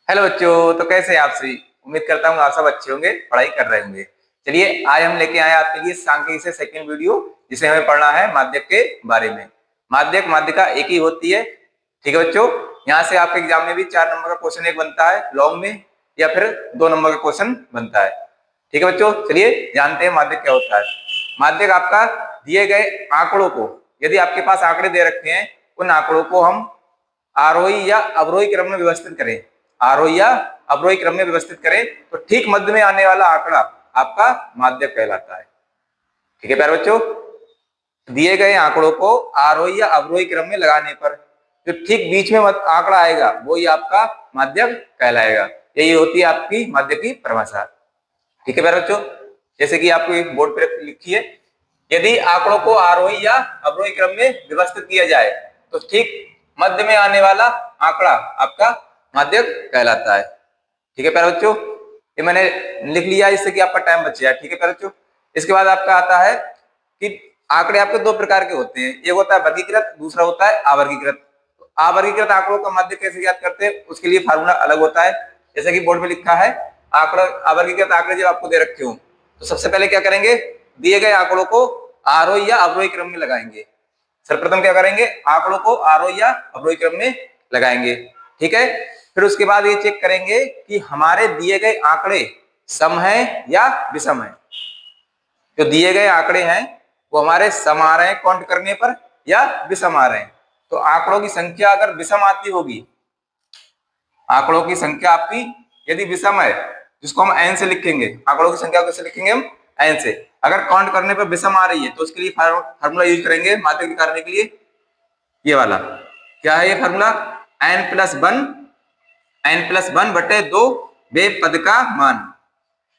Hello बच्चों, तो कैसे हैं आप सभी। उम्मीद करता हूँ आप सब अच्छे होंगे, पढ़ाई कर रहे होंगे। चलिए आज हम लेके आए आपके लिए सांख्यिकी से सेकंड वीडियो, जिसे हमें पढ़ना है माध्यक के बारे में। माध्यक माध्यिका एक ही होती है, ठीक है बच्चों। यहाँ से आपके एग्जाम में भी 4 नंबर का क्वेश्चन एक बनता है लॉन्ग में, या फिर 2 नंबर का क्वेश्चन बनता है। ठीक है बच्चों, चलिए जानते हैं माध्यक क्या होता है। माध्यक आपका दिए गए आंकड़ों को, यदि आपके पास आंकड़े दे रखे हैं, उन आंकड़ों को हम आरोही या अवरोही क्रम में व्यवस्थित करें। आरोही या अवरोही क्रम में व्यवस्थित करें तो ठीक मध्य में आने वाला आंकड़ा आपका माध्यक कहलाता है। ठीक है प्यारे बच्चों, दिए गए आंकड़ों को आरोही या अवरोही क्रम में लगाने पर जो ठीक बीच में आंकड़ा आएगा वो ही आपका माध्यक कहलाएगा। यही होती है आपकी माध्यक की परिभाषा। ठीक है प्यारे बच्चों, जैसे कि आपको बोर्ड पर लिखी है, यदि आंकड़ों को आरोही या अवरोही क्रम में व्यवस्थित किया जाए तो ठीक मध्य में आने वाला आंकड़ा आपका माध्यक कहलाता है। ठीक है प्यारे बच्चों, ये मैंने लिख लिया इससे कि आपका टाइम बच जाए। ठीक है प्यारे बच्चों, इसके बाद आपका आता है कि आंकड़े आपके 2 प्रकार के होते हैं, एक होता है वर्गीकृत, दूसरा होता है अवर्गीकृत। तो अवर्गीकृत आंकड़ों का माध्यक कैसे ज्ञात करते हैं, उसके लिए फार्मूला अलग होता है। जैसे कि बोर्ड में लिखा है, आंकड़ा अवर्गीकृत आंकड़े जब आपको दे रखे हो तो सबसे पहले क्या करेंगे, दिए गए आंकड़ों को आरोही या अवरोही क्रम में लगाएंगे। सर्वप्रथम क्या करेंगे, आंकड़ों को आरोही या अवरोही क्रम में लगाएंगे। ठीक है, फिर उसके बाद ये चेक करेंगे कि हमारे दिए गए आंकड़े सम है या विषम है। जो दिए गए आंकड़े हैं वो हमारे सम आ रहे हैं काउंट करने पर या विषम आ रहे हैं। तो आंकड़ों की संख्या अगर विषम आती होगी, आंकड़ों की संख्या आपकी यदि विषम है, जिसको हम n से लिखेंगे, आंकड़ों की संख्या को कैसे लिखेंगे हम, n से। अगर काउंट करने पर विषम आ रही है तो उसके लिए फार्मूला यूज करेंगे माध्यक निकालने के लिए, ये वाला। क्या है ये फार्मूला, n+1 बटे 2 बे पद का मान।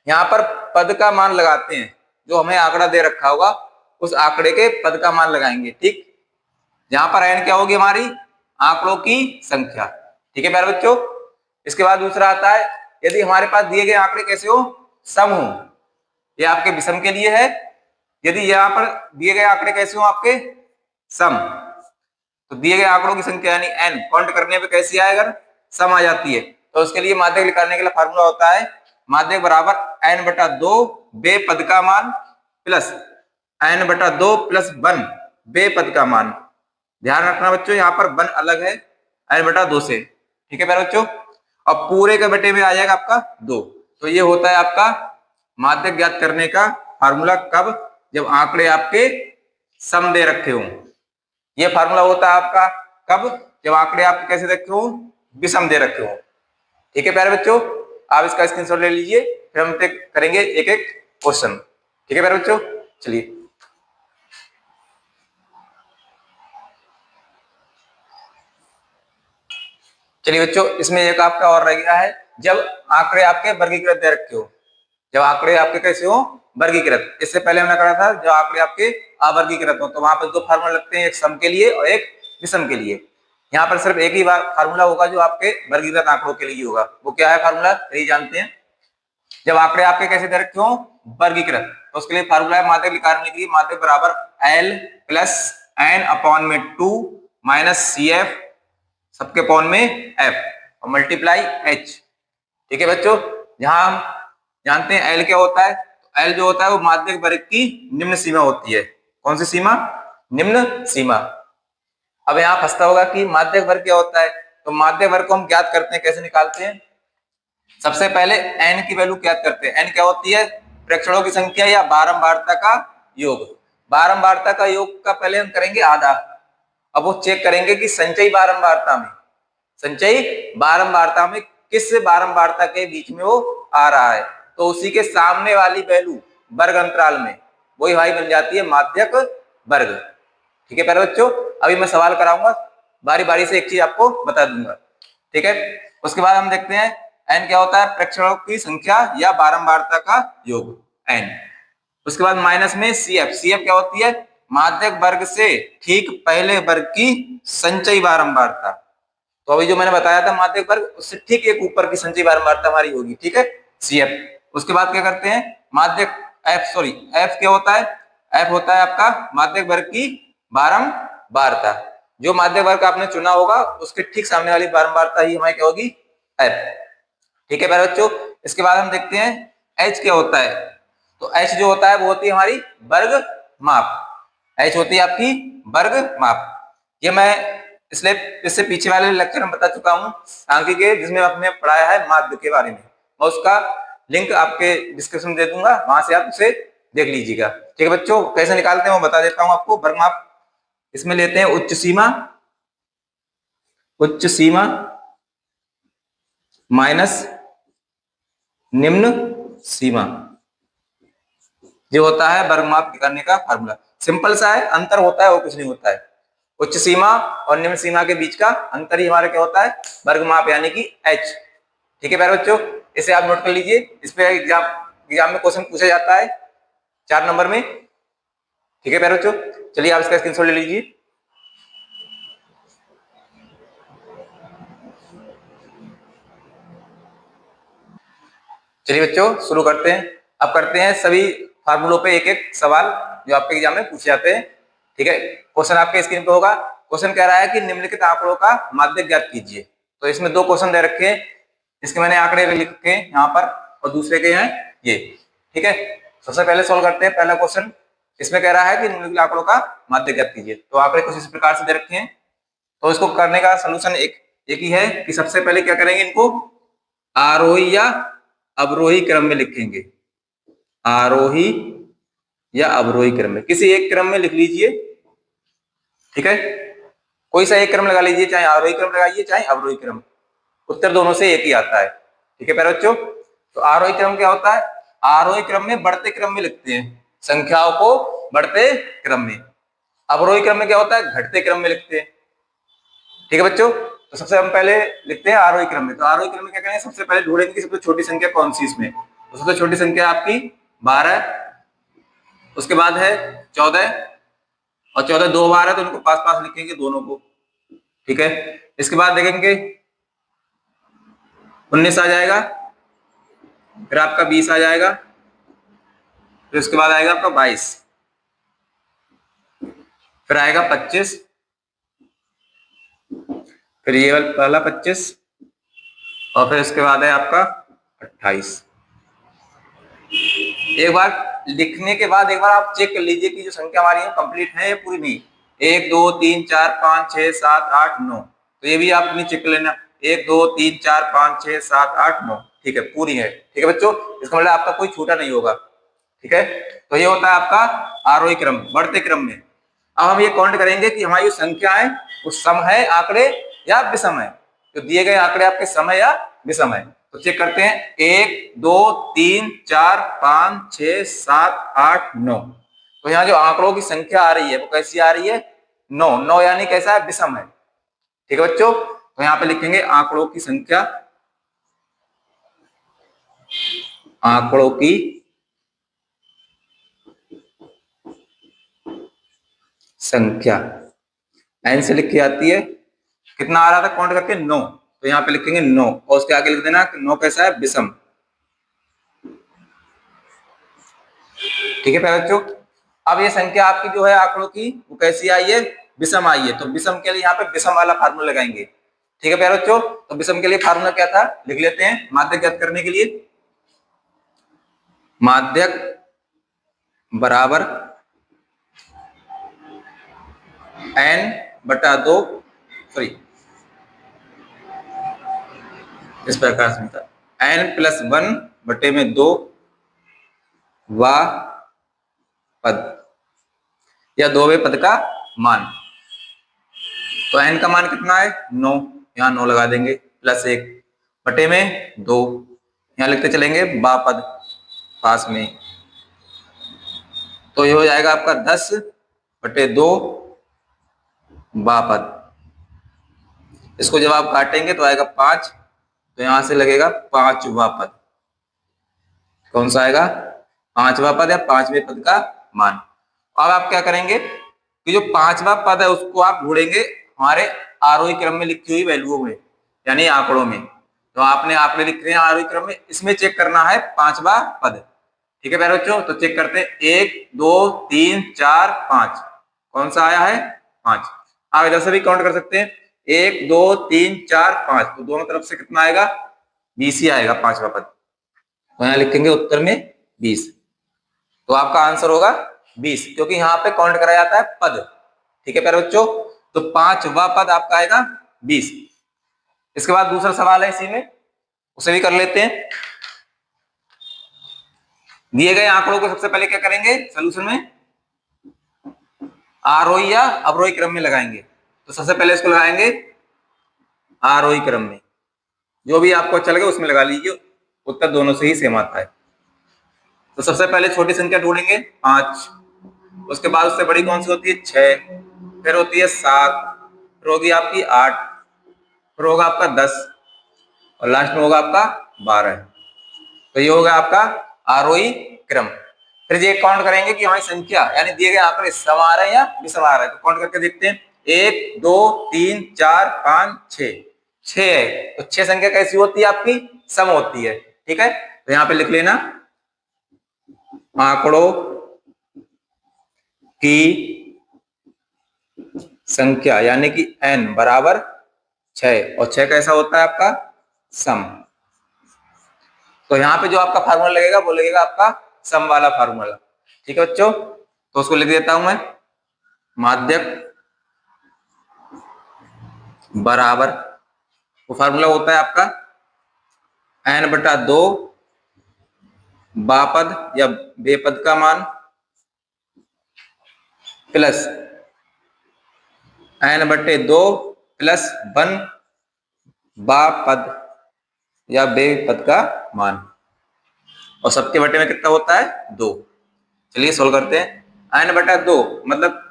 यहाँ पर पद का मान लगाते हैं, जो हमें आंकड़ा दे रखा होगा उस आंकड़े के पद का मान लगाएंगे। ठीक, जहां पर n क्या होगी, हमारी आंकड़ों की संख्या। ठीक है प्यारे बच्चों, इसके बाद दूसरा आता है, यदि हमारे पास दिए गए आंकड़े कैसे हो, सम हो। ये आपके विषम के लिए है। यदि यहाँ पर दिए गए आंकड़े कैसे हो आपके सम, तो दिए गए आंकड़ों की संख्या यानी n काउंट करने पे कैसी आए, अगर सम आ जाती है तो उसके लिए माध्यक निकालने के लिए फार्मूला होता है, माध्यक बराबर n/2 बे पद का मान प्लस n/2 प्लस 1 बे पद का मान। ध्यान रखना बच्चों, यहाँ पर 1 अलग है n/2 से। ठीक है प्यारे बच्चों, अब पूरे के बटे में आ जाएगा आपका 2। तो ये होता है आपका माध्यक ज्ञात करने का फार्मूला। कब, जब आंकड़े आपके सम दे रखे हों। ये फार्मूला होता है आपका कब, जब आंकड़े आपके कैसे रखे हो, विषम दे रखे हो। ठीक है प्यारे बच्चों, आप इसका स्क्रीनशॉट ले लीजिए, फिर हम करेंगे एक एक क्वेश्चन। ठीक है प्यारे बच्चों, चलिए चलिए बच्चों, इसमें एक आपका और रह गया है, जब आंकड़े आपके वर्गीकृत दे रखे हो। जब आंकड़े आपके कैसे हो, वर्गीकृत। इससे पहले हमने कहा था जब आंकड़े आपके अवर्गीकृत हो, तो वहां पर 2 फार्मूला लगते हैं, एक सम के लिए और एक विषम के लिए। यहाँ पर सिर्फ एक ही बार फार्मूला होगा जो आपके वर्गीकृत आंकड़ों के लिए होगा। वो क्या है फार्मूला, यही जानते हैं। जब आंकड़े आपके कैसे दे रखे हो, वर्गीकृत, तो उसके लिए फार्मूला है माध्यक निकालने के लिए, माध्यक बराबर l plus n/2 minus CF सबके पॉन में f और मल्टीप्लाई h। ठीक है बच्चों, जहां हम जानते हैं l क्या होता है, तो l जो होता है वो माध्यक वर्ग की निम्न सीमा होती है। कौन सी सीमा, निम्न सीमा। अब यहाँ फंसता होगा कि माध्यक वर्ग क्या होता है, तो माध्यक वर्ग को हम ज्ञात करते हैं, कैसे निकालते हैं। सबसे पहले n की वैल्यू ज्ञात करते हैं। n क्या होती है, प्रेक्षणों की संख्या या बारंबारता का योग। बारंबारता का योग का पहले हम करेंगे आधा। अब वो चेक करेंगे कि संचयी बारंबारता में किस बारंबारता के बीच में वो आ रहा है, तो उसी के सामने वाली वैल्यू वर्ग अंतराल में वही भाई बन जाती है माध्यक वर्ग। ठीक है प्यारे बच्चों, अभी मैं सवाल कराऊंगा, बारी बारी से एक चीज आपको बता दूंगा। ठीक है, उसके बाद हम देखते हैं n क्या होता है, प्रेक्षणों की संख्या या बारंबारता का योग n। उसके बाद माइनस में CF क्या होती है, माध्यक वर्ग से ठीक पहले वर्ग की संचयी बारंबारता। तो अभी जो मैंने बताया था माध्यक वर्ग, उससे ठीक एक ऊपर की संचयी बारंबारता हमारी होगी। ठीक है, CF। उसके बाद क्या करते हैं, माध्यक F क्या होता है, F होता है आपका माध्यक वर्ग की बारंबारता। जो माध्यक वर्ग आपने चुना होगा उसके ठीक सामने वाली बारंबारता ही हमारी क्या होगी, F। ठीक है प्यारे बच्चों। इसके बाद हम देखते हैं एच क्या होता है। तो एच जो होता है वो होती है हमारी वर्ग माप। एच होती है आपकी वर्ग माप। ये मैं इसलिए इससे पीछे वाले लेक्चर में बता चुका हूँ सांख्यिकी के, जिसमें आपने पढ़ाया है माध्य के बारे में। मैं उसका लिंक आपके डिस्क्रिप्शन में दे दूंगा, वहां से आप उसे देख लीजिएगा। ठीक है बच्चों, कैसे निकालते हैं वो बता देता हूँ आपको। वर्ग माप इसमें लेते हैं उच्च सीमा माइनस निम्न सीमा, जो होता है वर्ग माप करने का फार्मूला। सिंपल सा है, अंतर होता है वो कुछ नहीं होता है। उच्च सीमा और निम्न सीमा के बीच का अंतर ही हमारा क्या होता है, वर्ग माप यानी कि एच। ठीक है प्यारे बच्चों, इसे आप नोट कर लीजिए। इस पे एग्जाम में क्वेश्चन पूछा जाता है 4 नंबर में। ठीक है प्यारे बच्चों, चलिए आप इसका स्क्रीनशॉट ले लीजिए। चलिए बच्चों शुरू करते हैं। अब करते हैं सभी फार्मूलों पे एक एक सवाल जो आपके एग्जाम में पूछे जाते हैं। ठीक है, क्वेश्चन आपके स्क्रीन पे होगा। क्वेश्चन कह रहा है कि निम्नलिखित आंकड़ों का माध्य ज्ञात कीजिए। तो इसमें 2 क्वेश्चन दे रखे हैं, इसके मैंने आंकड़े लिख के यहाँ पर, और दूसरे के हैं ये। ठीक है, सबसे पहले सोल्व करते हैं पहला क्वेश्चन। इसमें कह रहा है कि निम्नलिखित आंकड़ों का माध्य ज्ञात कीजिए। तो आंकड़े कुछ इस प्रकार से दे रखे हैं। तो इसको करने का सोल्यूशन एक ही है कि सबसे पहले क्या करेंगे, इनको आरोही या अवरोही क्रम में लिखेंगे। आरोही या अवरोही क्रम में, किसी एक क्रम में लिख लीजिए। ठीक है, कोई सा एक क्रम लगा लीजिए, चाहे आरोही क्रम लगाइए चाहे अवरोही क्रम, उत्तर दोनों से एक ही आता है। ठीक है प्यारे बच्चों, तो आरोही क्रम क्या होता है, आरोही क्रम में बढ़ते क्रम में लिखते हैं, संख्याओं को बढ़ते क्रम में। अवरोही क्रम में क्या होता है, घटते क्रम में लिखते हैं। ठीक है बच्चों, तो सबसे हम पहले लिखते हैं आरोही क्रम में। तो आरोही क्रम में क्या करेंगे, सबसे पहले ढूंढेंगे कि सबसे छोटी संख्या कौन सी इसमें। तो सबसे छोटी संख्या आपकी 12, उसके बाद है 14, और 14 2 बार है तो उनको पास पास लिखेंगे दोनों को। ठीक है, इसके बाद देखेंगे 19 आ जाएगा, फिर आपका 20 आ जाएगा, फिर उसके बाद आएगा आपका 22, फिर आएगा 25, फिर ये पहला 25, और फिर इसके बाद है आपका 28। एक बार लिखने के बाद एक बार आप चेक कर लीजिए कि जो संख्या हमारी है कंप्लीट है या पूरी नहीं। 1 2 3 4 5 6 7 8 9, तो ये भी आप अपनी चेक कर लेना। 1 2 3 4 5 6 7 8 9, ठीक है पूरी है। ठीक है बच्चों, इसका मतलब आपका कोई छूटा नहीं होगा। ठीक है, तो ये होता है आपका आरोही क्रम, बढ़ते क्रम में। अब हम ये काउंट करेंगे कि हमारी जो संख्या है वो सम है आंकड़े या विषम है। तो दिए गए आंकड़े आपके सम है या विषम है, तो चेक करते हैं। 1 2 3 4 5 6 7 8 9, तो यहाँ जो आंकड़ों की संख्या आ रही है वो कैसी आ रही है, 9। 9 यानी कैसा है, विषम है। ठीक है बच्चों, तो यहाँ पे लिखेंगे आंकड़ों की संख्या, आंकड़ों की संख्या एन से लिखी जाती है। कितना आ रहा था काउंट करके, 9, तो यहाँ पे लिखेंगे 9, और उसके आगे लिख देना 9 कैसा है, विषम। ठीक है प्यारे बच्चों, अब ये संख्या आपकी जो है आंकड़ों की वो कैसी आई है, विषम आई है। तो विषम के लिए यहाँ पे विषम वाला फार्मूला लगाएंगे। ठीक है प्यारे बच्चों, तो विषम के लिए फार्मूला क्या था लिख लेते हैं। माध्यक ज्ञात करने के लिए माध्यक बराबर n/2, सॉरी इस प्रकार से था, n+1/2 वा पद या 2वें पद का मान। तो n का मान कितना है, 9, यहाँ 9 लगा देंगे, +1 बटे में 2, यहाँ लिखते चलेंगे बा पद पास में। तो ये हो जाएगा आपका 10/2 बा पद। इसको जब आप काटेंगे तो आएगा 5, तो यहां से लगेगा 5वां पद। कौन सा आएगा, 5वां पद या 5वें पद का मान। अब आप क्या करेंगे कि जो 5वां पद है उसको आप ढूंढेंगे हमारे आरोही क्रम में लिखी हुई वैल्यूओं में, यानी आंकड़ों में। तो आपने आंकड़े लिख रहे हैं आरोही क्रम में, इसमें चेक करना है 5वां पद। ठीक है प्यारे बच्चों, तो चेक करते हैं 1 2 3 4 5, कौन सा आया है, 5। आप इधर से भी काउंट कर सकते हैं, 1 2 3 4 5, तो दोनों तरफ से कितना आएगा, 20 ही आएगा पांचवा पद। तो यहाँ लिखेंगे उत्तर में 20। तो आपका आंसर होगा 20, क्योंकि यहाँ पे काउंट करा जाता है पद। ठीक है प्यारे बच्चों, तो पांचवा पद आपका आएगा 20। इसके बाद दूसरा सवाल है इसी में, उसे भी कर लेते हैं। दिए गए आंकड़ों को सबसे पहले क्या करेंगे सोल्यूशन में, आरोही या अवरोही क्रम में लगाएंगे। तो सबसे पहले इसको लगाएंगे आरोही क्रम में, जो भी आपको अच्छा लगे उसमें लगा लीजिए, उत्तर दोनों से ही सेम आता है। तो सबसे पहले छोटी संख्या ढूंढेंगे 5, उसके बाद उससे बड़ी कौन सी होती है 6, फिर होती है 7, फिर होगी आपकी 8, फिर होगा आपका 10 और लास्ट में होगा आपका 12। तो ये होगा आपका आरोही क्रम। फिर ये काउंट करेंगे कि हमारी संख्या यानी दिए गए आंकड़े सम आ रहे हैं या विषम आ रहे हैं। तो काउंट करके देखते हैं, 1 2 3 4 5 6, 6 है। तो 6 संख्या कैसी होती है आपकी, सम होती है। ठीक है, तो यहाँ पे लिख लेना आंकड़ों की संख्या यानी कि n बराबर 6, और 6 कैसा होता है आपका सम। तो यहाँ पे जो आपका फार्मूला लगेगा वो लगेगा आपका सम वाला फार्मूला। ठीक है बच्चों, तो उसको लिख देता हूं मैं, माध्यक बराबर, वो फार्मूला होता है आपका n/2 बापद या बेपद का मान प्लस n/2 प्लस 1 बापद या बेपद का मान, और सबके बटे में कितना होता है 2। चलिए सोल्व करते हैं। n/2 मतलब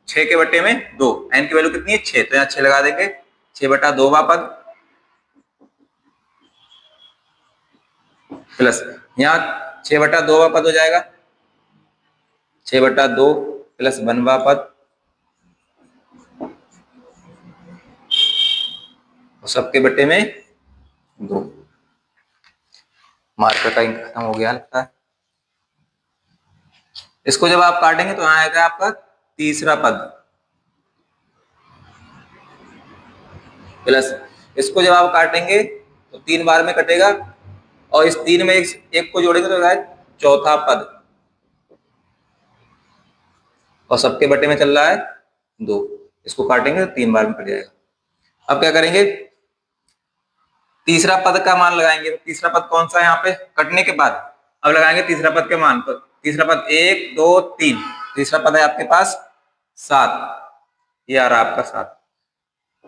6 के बटे में 2, n की वैल्यू कितनी है 6, तो यहाँ 6 लगा देंगे, 6/2 पद प्लस यहाँ 6/2 पद हो जाएगा, 6/2 प्लस 1 पद, और सबके बटे में 2। मार्कर का इंक खत्म हो गया लगता है। इसको जब आप काटेंगे तो यहाँ आएगा आपका तीसरा पद प्लस, इसको जब आप काटेंगे तो 3 बार में कटेगा, और इस 3 में एक को जोड़ेंगे तो है चौथा पद, और सबके बटे में चल रहा है 2। इसको काटेंगे तो 3 बार में कट जाएगा। अब क्या करेंगे, तीसरा पद का मान लगाएंगे। तो तीसरा पद कौन सा है यहाँ पे कटने के बाद, अब लगाएंगे तीसरा पद के मान। तो तीसरा पद 1 2 3, तीसरा पद है आपके पास 7, ये आ रहा है आपका 7,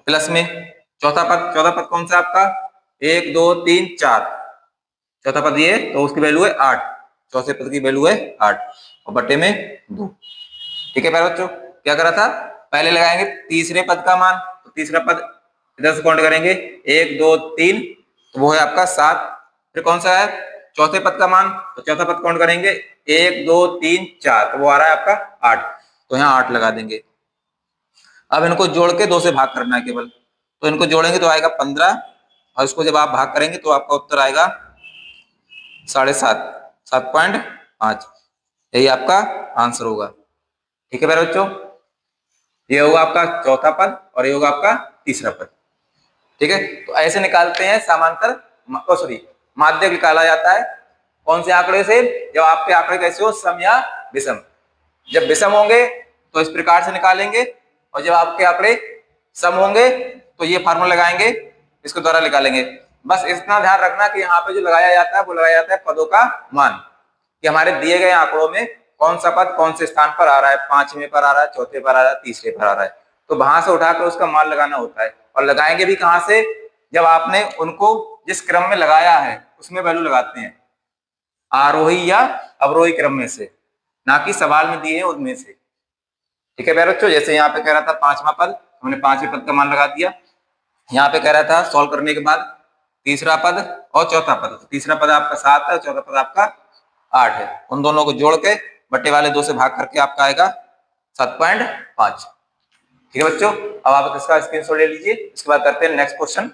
प्लस में चौथा पद कौन सा आपका 1 2 3 4, चौथा पद ये, तो उसकी वैल्यू है 8, चौथे पद की वैल्यू है 8 और बटे में 2। ठीक है प्यारे बच्चों, क्या करा था, पहले लगाएंगे तीसरे पद का मान। तो तीसरा पद इधर से काउंट करेंगे 1 2 3, तो वो है आपका 7। फिर कौन सा है चौथे पद का मान, तो चौथा पद काउंट करेंगे 1 2 3 4, तो वो आ रहा है आपका 8, तो यहाँ 8 लगा देंगे। अब इनको जोड़ के 2 से भाग करना है केवल, तो इनको जोड़ेंगे तो आएगा 15, और इसको जब आप भाग करेंगे तो आपका उत्तर आएगा 7.5, 7.5, यही आपका आंसर होगा। ठीक है प्यारे बच्चों, ये होगा आपका चौथा पद और ये होगा आपका तीसरा पद। ठीक है, तो ऐसे निकालते हैं समांतर, सॉरी माध्यक निकाला जाता है कौन से आंकड़े से, जब आपके आंकड़े कैसे हो सम या विषम। जब विषम होंगे तो इस प्रकार से निकालेंगे, और जब आपके आंकड़े सम होंगे तो ये फार्मूला लगाएंगे, इसके द्वारा निकालेंगे। बस इतना ध्यान रखना कि यहाँ पे जो लगाया जाता है वो लगाया जाता है पदों का मान, कि हमारे दिए गए आंकड़ों में कौन सा पद कौन से स्थान पर आ रहा है, 5वें पर आ रहा है, चौथे पर आ रहा है, तीसरे पर आ रहा है। तो वहां से उठाकर उसका मान लगाना होता है, और लगाएंगे भी कहां से, जब आपने उनको जिस क्रम में लगाया है उसमें वैल्यू लगाते हैं, आरोही या अवरोही क्रम में से, ना कि सवाल में दिए हैं उनमें से। ठीक है प्यारे बच्चों, जैसे यहाँ पे कह रहा था 5वां पद, हमने 5वें पद का मान लगा दिया। यहाँ पे कह रहा था सॉल्व करने के बाद तीसरा पद और चौथा पद, तो तीसरा पद आपका 7 है, चौथा पद आपका 8 है, उन दोनों को जोड़ के बट्टे वाले 2 से भाग करके आपका आएगा 7.5। ठीक है बच्चों, अब आप इसका स्क्रीनशॉट ले लीजिए। इसके बाद करते हैं नेक्स्ट क्वेश्चन।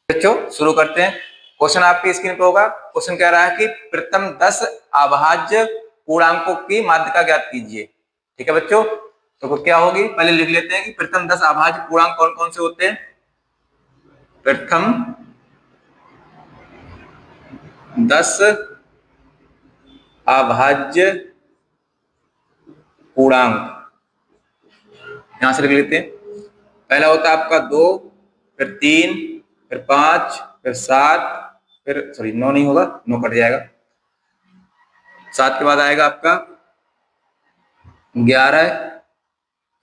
बच्चों शुरू करते हैं, क्वेश्चन आपकी स्क्रीन पर होगा। क्वेश्चन कह रहा है कि प्रथम 10 अभाज्य पूर्णांकों की माध्यिका ज्ञात कीजिए। ठीक है बच्चों, तो क्या होगी, पहले लिख लेते हैं कि प्रथम 10 अभाज्य पूर्णांक कौन कौन से होते हैं। प्रथम 10 अभाज्य पूर्णांक यहां से लिख लेते हैं। पहला होता है आपका 2, फिर 3, फिर 5, फिर 7, फिर सॉरी 9 नहीं होगा, 9 कट जाएगा। 7 के बाद आएगा आपका 11,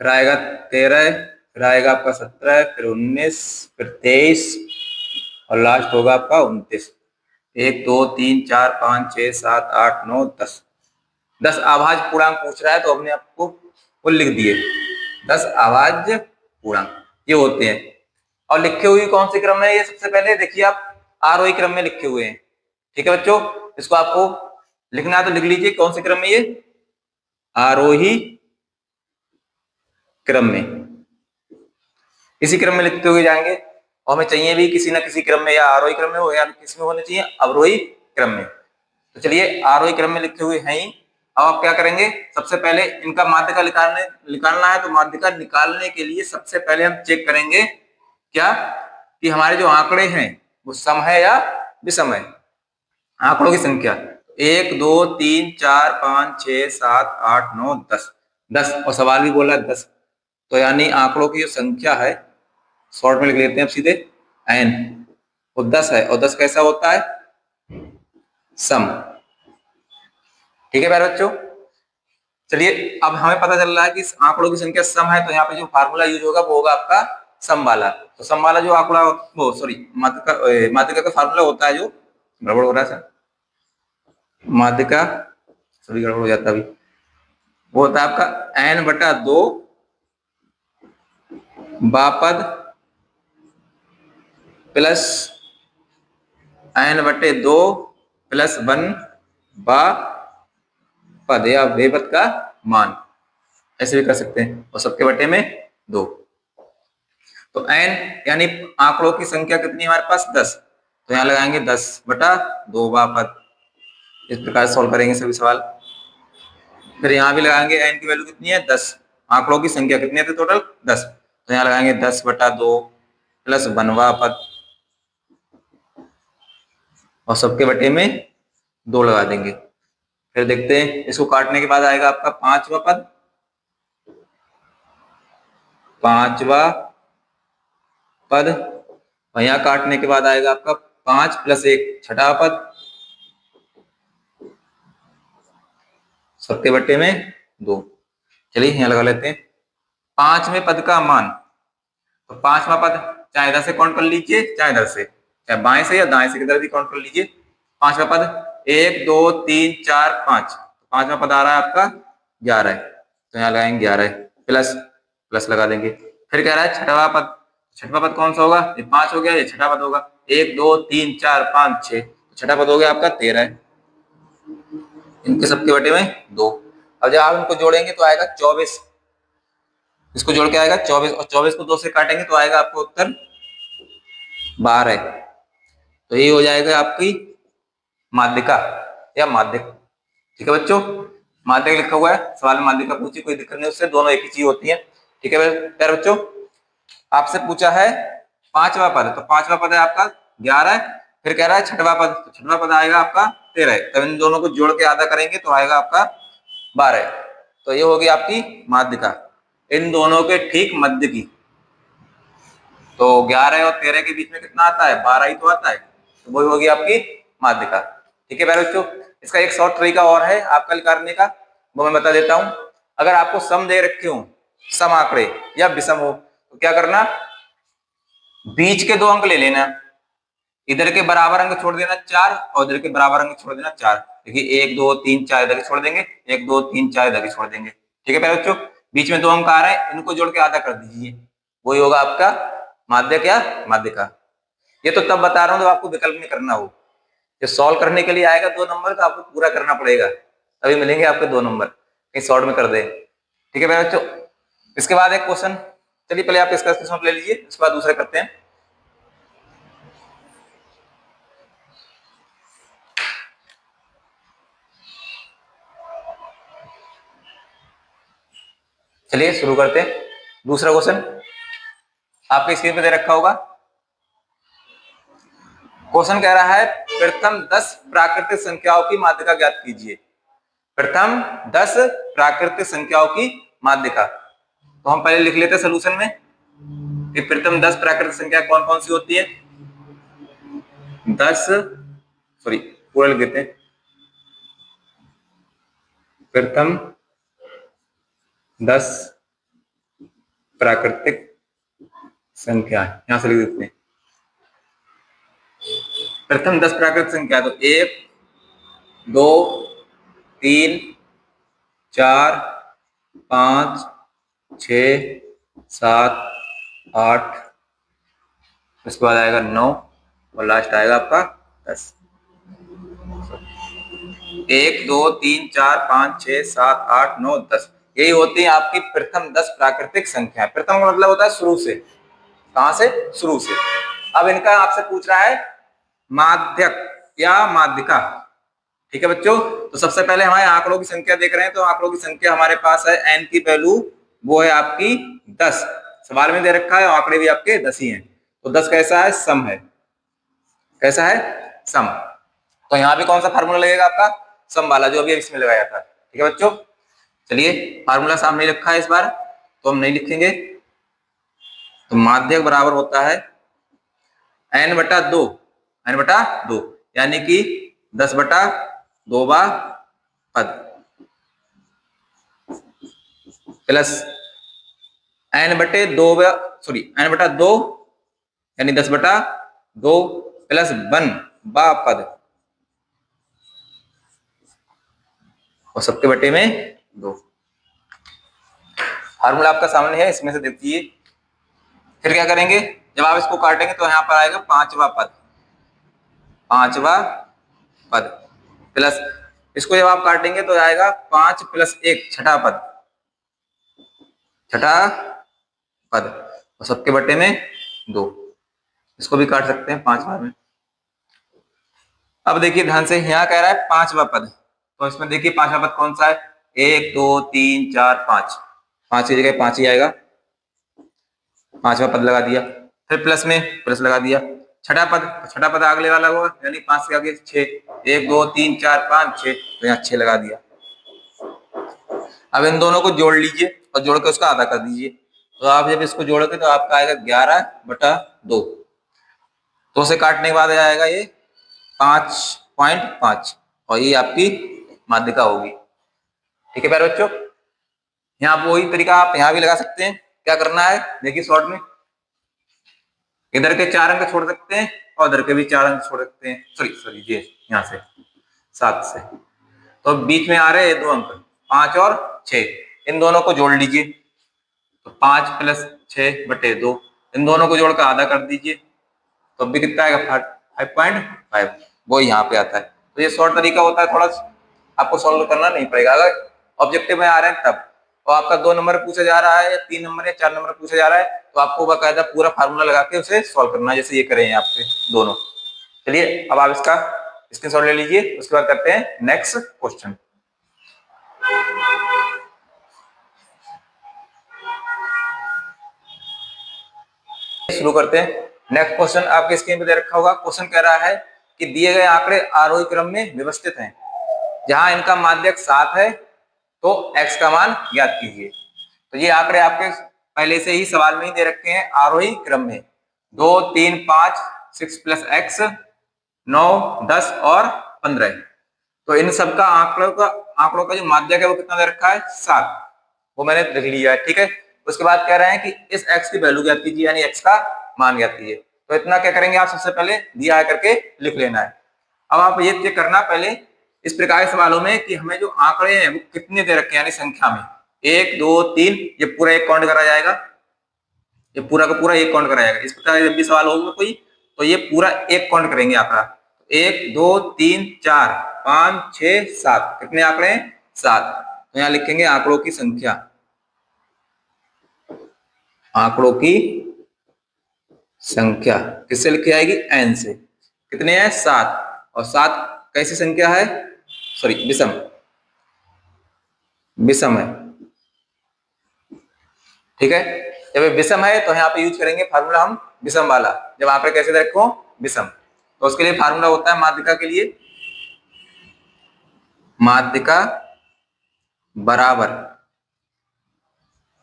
फिर आएगा 13, फिर आएगा आपका 17, फिर 19, फिर 23 और लास्ट होगा आपका 29। 1 2 3 4 5 6 7 8 9 10। 10 अभाज्य पूर्णांक पूछ रहा है तो हमने आपको वो लिख दिए 10 अभाज्य पूर्णांक ये होते हैं। और लिखे हुए कौन से क्रम में, ये सबसे पहले देखिए आप आरोही क्रम में लिखे हुए हैं। ठीक है बच्चों, इसको आपको लिखना है तो लिख लीजिए कौन से क्रम में, ये आरोही क्रम में, इसी क्रम में लिखते हुए जाएंगे। और हमें चाहिए भी किसी ना किसी क्रम में, या आरोही क्रम में हो या किसी में होने चाहिए अवरोही क्रम में। तो चलिए आरोही क्रम में लिखे हुए हैं ही। अब आप क्या करेंगे, सबसे पहले इनका माध्यिका निकालना है। तो माध्यिका निकालने के लिए सबसे पहले हम चेक करेंगे क्या कि हमारे जो आंकड़े हैं वो सम है या विषम है। आंकड़ों की संख्या 1 2 3 4 5 6 7 8 9 10 10 और सवाल भी बोला 10। तो यानी आंकड़ों की जो संख्या है शॉर्ट में लिख लेते हैं अब सीधे n, वो 10 है। और 10 कैसा होता है, सम। ठीक है प्यारे बच्चों, चलिए अब हमें पता चल रहा है कि आंकड़ों की संख्या सम है, तो यहाँ पे जो फार्मूला यूज होगा वो होगा आपका सम वाला। तो सम वाला जो आंकड़ा, वो सॉरी माध्यिका का फार्मूला होता है, जो गड़बड़ हो रहा है सर, माध्यिका सभी गड़बड़ हो जाता है अभी, वो होता है आपका n/2 बापद प्लस n/2 प्लस 1 बा पद या बेपद का मान, ऐसे भी कर सकते हैं। और सबके बटे में 2। तो n यानी आंकड़ों की संख्या कितनी है हमारे पास, 10। तो यहाँ लगाएंगे 10/2 बापद। इस प्रकार सॉल्व करेंगे सभी सवाल। फिर यहाँ भी लगाएंगे n की वैल्यू कितनी है, 10। आंकड़ों की संख्या कितनी है टोटल, 10। तो यहाँ लगाएंगे 10/2 प्लस 1वां पद और सबके बटे में 2 लगा देंगे। फिर देखते हैं, इसको काटने के बाद आएगा आपका 5वां पद, 5वां पद। और यहाँ काटने के बाद आएगा आपका 5 + 1 छठा पद, सबके बटे में 2। चलिए यहाँ लगा लेते हैं 5वें पद का मान। तो 5वां पद चाहे इधर से काउंट कर लीजिए, चाहे इधर से, चाहे बाएं से या दाएं से, किधर भी काउंट कर लीजिए। 5वां पद 1 2 3 4 5, 5वां पद आ रहा है आपका 11। तो यहाँ लगाएंगे 11 प्लस प्लस लगा देंगे। फिर कह रहा है छठवां पद, छठवां पद कौन सा होगा, ये 5 हो गया, ये छठा पद होगा। 1 2 3 4 5 6, छठा पद हो गया आपका 13। इनके सबके बटे में 2। अब जब आप इनको जोड़ेंगे तो आएगा 24। इसको जोड़ के आएगा 24 और 24 को 2 से काटेंगे तो आएगा आपको उत्तर 12। तो ये हो जाएगा आपकी माध्यिका या माध्यिक। ठीक है बच्चों, माध्यिक लिखा हुआ है, सवाल में माध्यिका पूछी, कोई दिक्कत नहीं, उससे दोनों एक ही चीज होती है। ठीक है प्यारे बच्चों, आपसे पूछा है 5वां पद, तो 5वां पद है आपका 11। फिर कह रहा है छठवां पद, तो छठवां पद आएगा आपका 13। तब इन दोनों को जोड़ के आधा करेंगे तो आएगा आपका 12। तो ये होगी आपकी माध्यिका, इन दोनों के ठीक मध्य की। तो 11 और 13 के बीच में कितना आता है, 12 ही तो आता है। तो वही होगी आपकी माध्यिका। ठीक है प्यारे बच्चों, इसका एक शॉर्ट तरीका और है आपका निकालने का, वो मैं बता देता हूं। अगर आपको सम दे रखे हो, सम आंकड़े या विषम हो, तो क्या करना, बीच के 2 अंक ले लेना, इधर के बराबर अंक छोड़ देना 4 और इधर के बराबर अंक छोड़ देना 4। देखिए 1 2 3 4 इधर के छोड़ देंगे, 1 2 3 4 इधर के छोड़ देंगे। ठीक है प्यारे बच्चों, बीच में 2 अंक आ रहे हैं, इनको जोड़ के आधा कर दीजिए, वही होगा आपका माध्यक या माध्यिका। ये तो तब बता रहा हूं जब आपको विकल्प में करना हो। जो सॉल्व करने के लिए आएगा 2 नंबर, तो आपको पूरा करना पड़ेगा, तभी मिलेंगे आपके 2 नंबर, कहीं शॉर्ट में कर दे। ठीक है प्यारे बच्चों, इसके बाद एक क्वेश्चन, चलिए पहले आप इसका स्क्रीनशॉट ले लीजिए, उसके बाद दूसरा करते हैं। चलिए शुरू करते हैं। दूसरा क्वेश्चन आपके स्क्रीन पे दे रखा होगा। क्वेश्चन कह रहा है प्रथम 10 प्राकृतिक संख्याओं की माध्यिका ज्ञात कीजिए। प्रथम 10 प्राकृतिक संख्याओं की माध्यिका। तो हम पहले लिख लेते हैं सोल्यूशन में कि प्रथम 10 प्राकृतिक संख्या कौन कौन सी होती है। 10 सॉरी पूरा लिख देते हैं। प्रथम 10 प्राकृतिक संख्या यहां से लिख देते हैं। प्रथम 10 प्राकृतिक संख्या तो 1 2 3 4 5 6 7 8 उसके बाद आएगा 9 और लास्ट आएगा आपका 10। 1 2 3 4 5 6 7 8 9 10 यही होती है आपकी प्रथम 10 प्राकृतिक संख्या। प्रथम का मतलब होता है शुरू से। कहां से? शुरू से। अब इनका आपसे पूछ रहा है माध्यक या माध्यिका। ठीक है बच्चों, तो सबसे पहले हमारे आंकड़ों की संख्या देख रहे हैं। तो आंकड़ों की संख्या हमारे पास है n की वैल्यू वो है आपकी 10। सवाल में दे रखा है आंकड़े भी आपके 10 ही हैं। तो 10 कैसा है? सम है। कैसा है? सम। तो यहाँ भी कौन सा फार्मूला लगेगा आपका? सम वाला, जो अभी इसमें लगाया था। ठीक है बच्चों, चलिए फार्मूला सामने रखा है इस बार तो हम नहीं लिखेंगे। तो माध्यक बराबर होता है n/2 n/2 यानी कि 10/2 पद प्लस n/2 यानी 10/2 प्लस 1 पद और सबके बटे में 2। फार्मूला आपका सामने है, इसमें से देख दीजिए। फिर क्या करेंगे, जब आप इसको काटेंगे तो यहाँ पर आएगा 5वां पद प्लस इसको जब आप काटेंगे तो आएगा 5 + 1 छठा पद और सबके बटे में 2। इसको भी काट सकते हैं 5 बार में। अब देखिए ध्यान से, यहाँ कह रहा है 5वां पद, तो इसमें देखिए 5वां पद कौन सा है? 1 2 3 4 5, 5 की जगह 5 ही आएगा। 5वां पद लगा दिया, फिर प्लस में प्लस लगा दिया। छठा पद अगले वाला होगा, यानी 5 के आगे 6, 1 2 3 4 5 6, तो यहाँ 6 लगा दिया। अब इन दोनों को जोड़ लीजिए और जोड़ के उसका आधा कर दीजिए। तो आप जब इसको जोड़ोगे तो आपका आएगा 11/2। तो उसे काटने के बाद आएगा ये 5.5 और ये आपकी माध्यिका होगी। ठीक है प्यारे बच्चों, यहाँ वही तरीका आप यहाँ भी लगा सकते हैं। क्या करना है देखिए, शॉर्ट में इधर के 4 अंक छोड़ सकते हैं और इधर के भी 4 अंक छोड़ सकते हैं। सॉरी ये यहाँ से 7 से, तो बीच में आ रहे हैं 2 अंक 5 और 6, इन दोनों को जोड़ लीजिए। तो 5 + 6/2, इन दोनों को जोड़कर आधा कर दीजिए, तो अभी कितना आएगा? 5.5, वो यहाँ पे आता है। तो ये शॉर्ट तरीका होता है, थोड़ा आपको सॉल्व करना नहीं पड़ेगा। अगर ऑब्जेक्टिव में आ रहे हैं तब, तो आपका 2 नंबर पूछा जा रहा है या 3 नंबर या 4 नंबर पूछा जा रहा है, तो आपको बाकायदा पूरा फार्मूला लगा के उसे सॉल्व करना है, जैसे ये करें आपसे दोनों। चलिए अब आप इसका स्क्रीनशॉट ले लीजिए, उसके बाद करते हैं नेक्स्ट क्वेश्चन। शुरू करते हैं। नेक्स्ट क्वेश्चन आपके स्क्रीन पे दे रखा होगा। क्वेश्चन कह रहा है कि दिए गए आंकड़े आरोही क्रम में व्यवस्थित हैं। जहां इनका माध्यक 7 है तो x का मान ज्ञात कीजिए। तो ये आंकड़े आपके पहले से ही सवाल में ही दे रखे हैं आरोही क्रम में। 2 3 5 6 + x 9 10 और 15। तो इन सबका आंकड़ों का जो माध्यक है वो कितना दे रखा है? 7। वो मैंने लिख लिया है। ठीक है, उसके बाद कह रहे हैं कि इस x की वैल्यू ज्ञात कीजिए, यानी x का मान ज्ञात कीजिए। तो इतना क्या करेंगे आप, सबसे पहले दिया है करके लिख लेना है। अब आप ये चेक करना पहले इस प्रकार के सवालों में कि हमें जो आंकड़े हैं वो कितने दे रखे हैं, यानी संख्या में 1 2 3, ये पूरा एक काउंट करा जाएगा। ये पूरा का पूरा एक काउंट करा जाएगा। इस प्रकार जब भी सवाल होगा कोई, तो ये पूरा एक काउंट करेंगे आंकड़ा। 1 2 3 4 5 6 7, कितने आंकड़े हैं? 7। तो यहाँ लिखेंगे आंकड़ों की संख्या। आंकड़ों की संख्या किससे लिखी जाएगी? n से। कितने हैं? 7। और 7 कैसी संख्या है? विषम है। ठीक है। जब ये विषम है तो यहाँ पे यूज करेंगे फार्मूला हम विषम वाला। जब आंकड़े कैसे दे रखो विषम, तो उसके लिए फार्मूला होता है माध्यिका के लिए, माध्यिका बराबर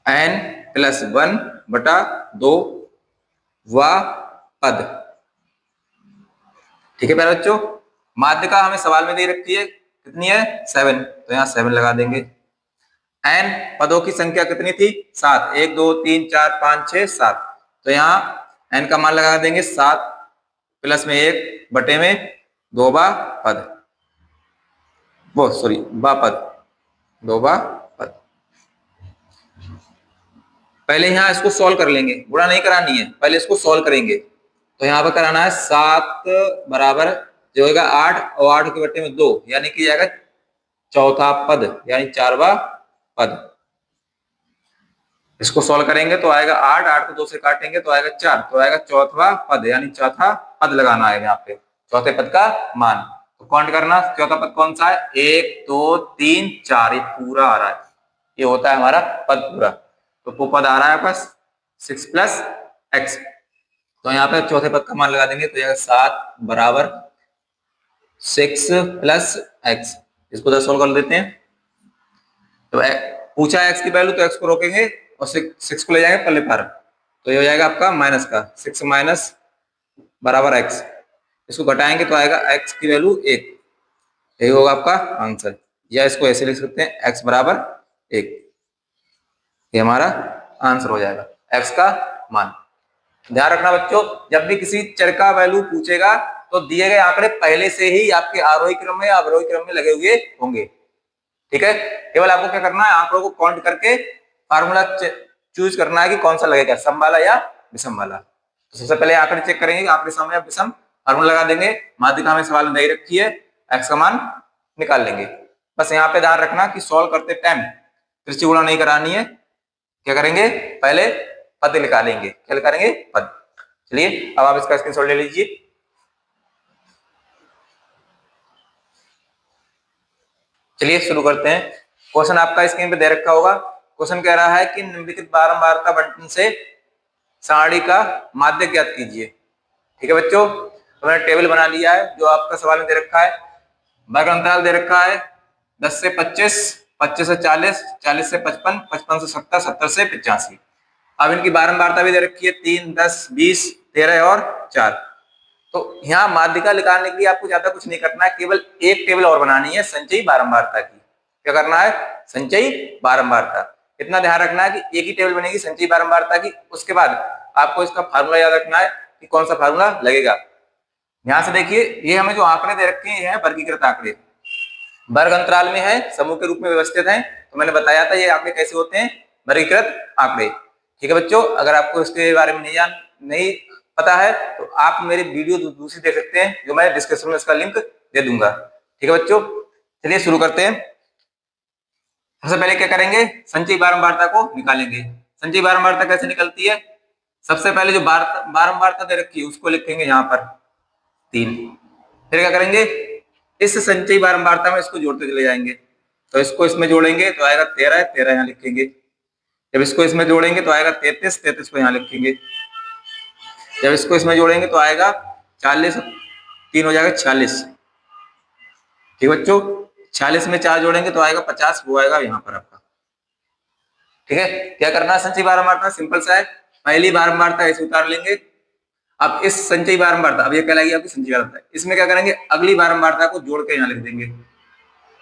n+1/2 व पद। ठीक है प्यारे बच्चों, माध्यिका हमें सवाल में दे रखी है कितनी है 7, तो यहाँ 7 लगा देंगे। n पदों की संख्या कितनी थी 7, 1 2 3 4 5 6 7, तो यहाँ n का मान लगा देंगे 7 प्लस में 1 बटे में 2 बा पद, वो सॉरी बा पद, 2 बा पद। पहले यहाँ इसको सॉल्व कर लेंगे, गुणा नहीं करानी है, पहले इसको सॉल्व करेंगे। तो यहाँ पर कराना है 7 बराबर जो होगा 8 और 8 के बटे में 2, यानी कि जाएगा चौथा पद, यानी 4वां पद। इसको सॉल्व करेंगे तो आएगा 8, 8 को 2 से काटेंगे तो आएगा 4, तो आएगा चौथा पद, यानी चौथा पद लगाना है यहाँ पे, चौथे पद का मान। तो काउंट करना, चौथा पद कौन सा है 1 2 3 4, ये पूरा आ रहा है, ये होता है हमारा पद पूरा। तो वो पद आ रहा है आपका 6 + x, तो यहाँ पे चौथे पद का मान लगा देंगे तो यह 7 बराबर 6 + x। इसको 10 सॉल्व कर देते हैं। तो पूछा x की वैल्यू तो x को रोकेंगे और 6 को ले जाएंगे पल्ले पर, तो ये हो जाएगा आपका माइनस का 6 माइनस बराबर x। इसको घटाएंगे तो आएगा x की वैल्यू 1, यही होगा आपका आंसर। या इसको ऐसे लिख सकते हैं x बराबर 1, ये हमारा आंसर हो जाएगा x का मान। ध्यान रखना बच्चों, जब भी किसी चर का वैल्यू पूछेगा तो दिए गए आंकड़े पहले से ही आपके आरोही क्रम में या अवरोही क्रम में लगे हुए होंगे। ठीक है, केवल आपको क्या करना है आंकड़ों को काउंट करके फार्मूला चूज करना है कि कौन सा लगेगा, सम वाला या विषम वाला। तो सबसे पहले आंकड़े चेक करेंगे, आंकड़े सम या विषम, फार्मूला लगा देंगे। माध्यिका में सवाल नहीं रखी है, x का मान निकाल लेंगे। बस यहाँ पे ध्यान रखना कि सॉल्व करते टाइम त्रिज्यीय गुणा नहीं करानी है। क्या करेंगे, पहले पद निकालेंगे। क्या निकालेंगे, पद। चलिए अब आप इसका स्क्रीनशॉट ले लीजिए। चलिए शुरू करते हैं। क्वेश्चन आपका स्क्रीन पे दे रखा होगा। क्वेश्चन कह रहा है कि निम्नलिखित बारंबारता बंटन से सारणी का माध्यक ज्ञात कीजिए। ठीक है बच्चों, तो मैंने टेबल बना लिया है जो आपका सवाल में दे रखा है। वर्ग अंतराल दे रखा है 10 से 25, 25 से 40, 40 से 55, 55 से 70, 70 से 85। अब इनकी बारंबारता भी दे रखी है 3, 10, 20, 13 और 4। तो यहाँ माध्यिका निकालने के लिए आपको ज्यादा कुछ नहीं करना है, केवल एक टेबल और बनानी है संचयी बारंबारता की। क्या करना है, संचयी बारंबारता। इतना ध्यान रखना है कि एक ही टेबल बनेगी संचयी बारंबारता की। उसके बाद आपको इसका फार्मूला याद रखना है कि कौन सा फार्मूला लगेगा। ध्यान से देखिए, ये हमें जो आंकड़े दे रखे हैं वर्गीकृत आंकड़े, वर्ग अंतराल में है, समूह के रूप में व्यवस्थित हैं। तो मैंने बताया था ये आंकड़े कैसे होते हैं, वर्गीकृत आंकड़े। ठीक है बच्चों, अगर आपको इसके बारे में नहीं पता है तो आप मेरे वीडियो दूसरी देख सकते हैं, जो मैं डिस्क्रिप्शन में इसका लिंक दे दूंगा। ठीक है बच्चों, चलिए शुरू करते हैं। सबसे पहले क्या करेंगे, संचयी बारंबारता को निकालेंगे। संचयी बारंबारता कैसे निकलती है, सबसे पहले जो बारंबारता दे रखी है उसको लिखेंगे यहाँ पर 3। फिर क्या करेंगे, इस संचयी बारंबारता में इसको जोड़ते चले जाएंगे। तो इसको इसमें जोड़ेंगे तो आएगा 13, 13 यहाँ लिखेंगे। जब इसको इसमें जोड़ेंगे तो आएगा 33, 33 को यहाँ लिखेंगे। जब इसको इसमें जोड़ेंगे तो आएगा 40, 3 हो जाएगा 46। ठीक बच्चों, 46 में 4 जोड़ेंगे तो आएगा 50, वो आएगा यहाँ पर आपका। ठीक है, क्या करना है, संचयी बारंबारता सिंपल सा है। पहली बारंबारता ऐसे उतार लेंगे। अब इस संचयी बारंबारता, अब ये कहलाएगी आपकी संचयी बारंबारता, इसमें क्या करेंगे, अगली बारंबारता को जोड़ के यहाँ लिख देंगे।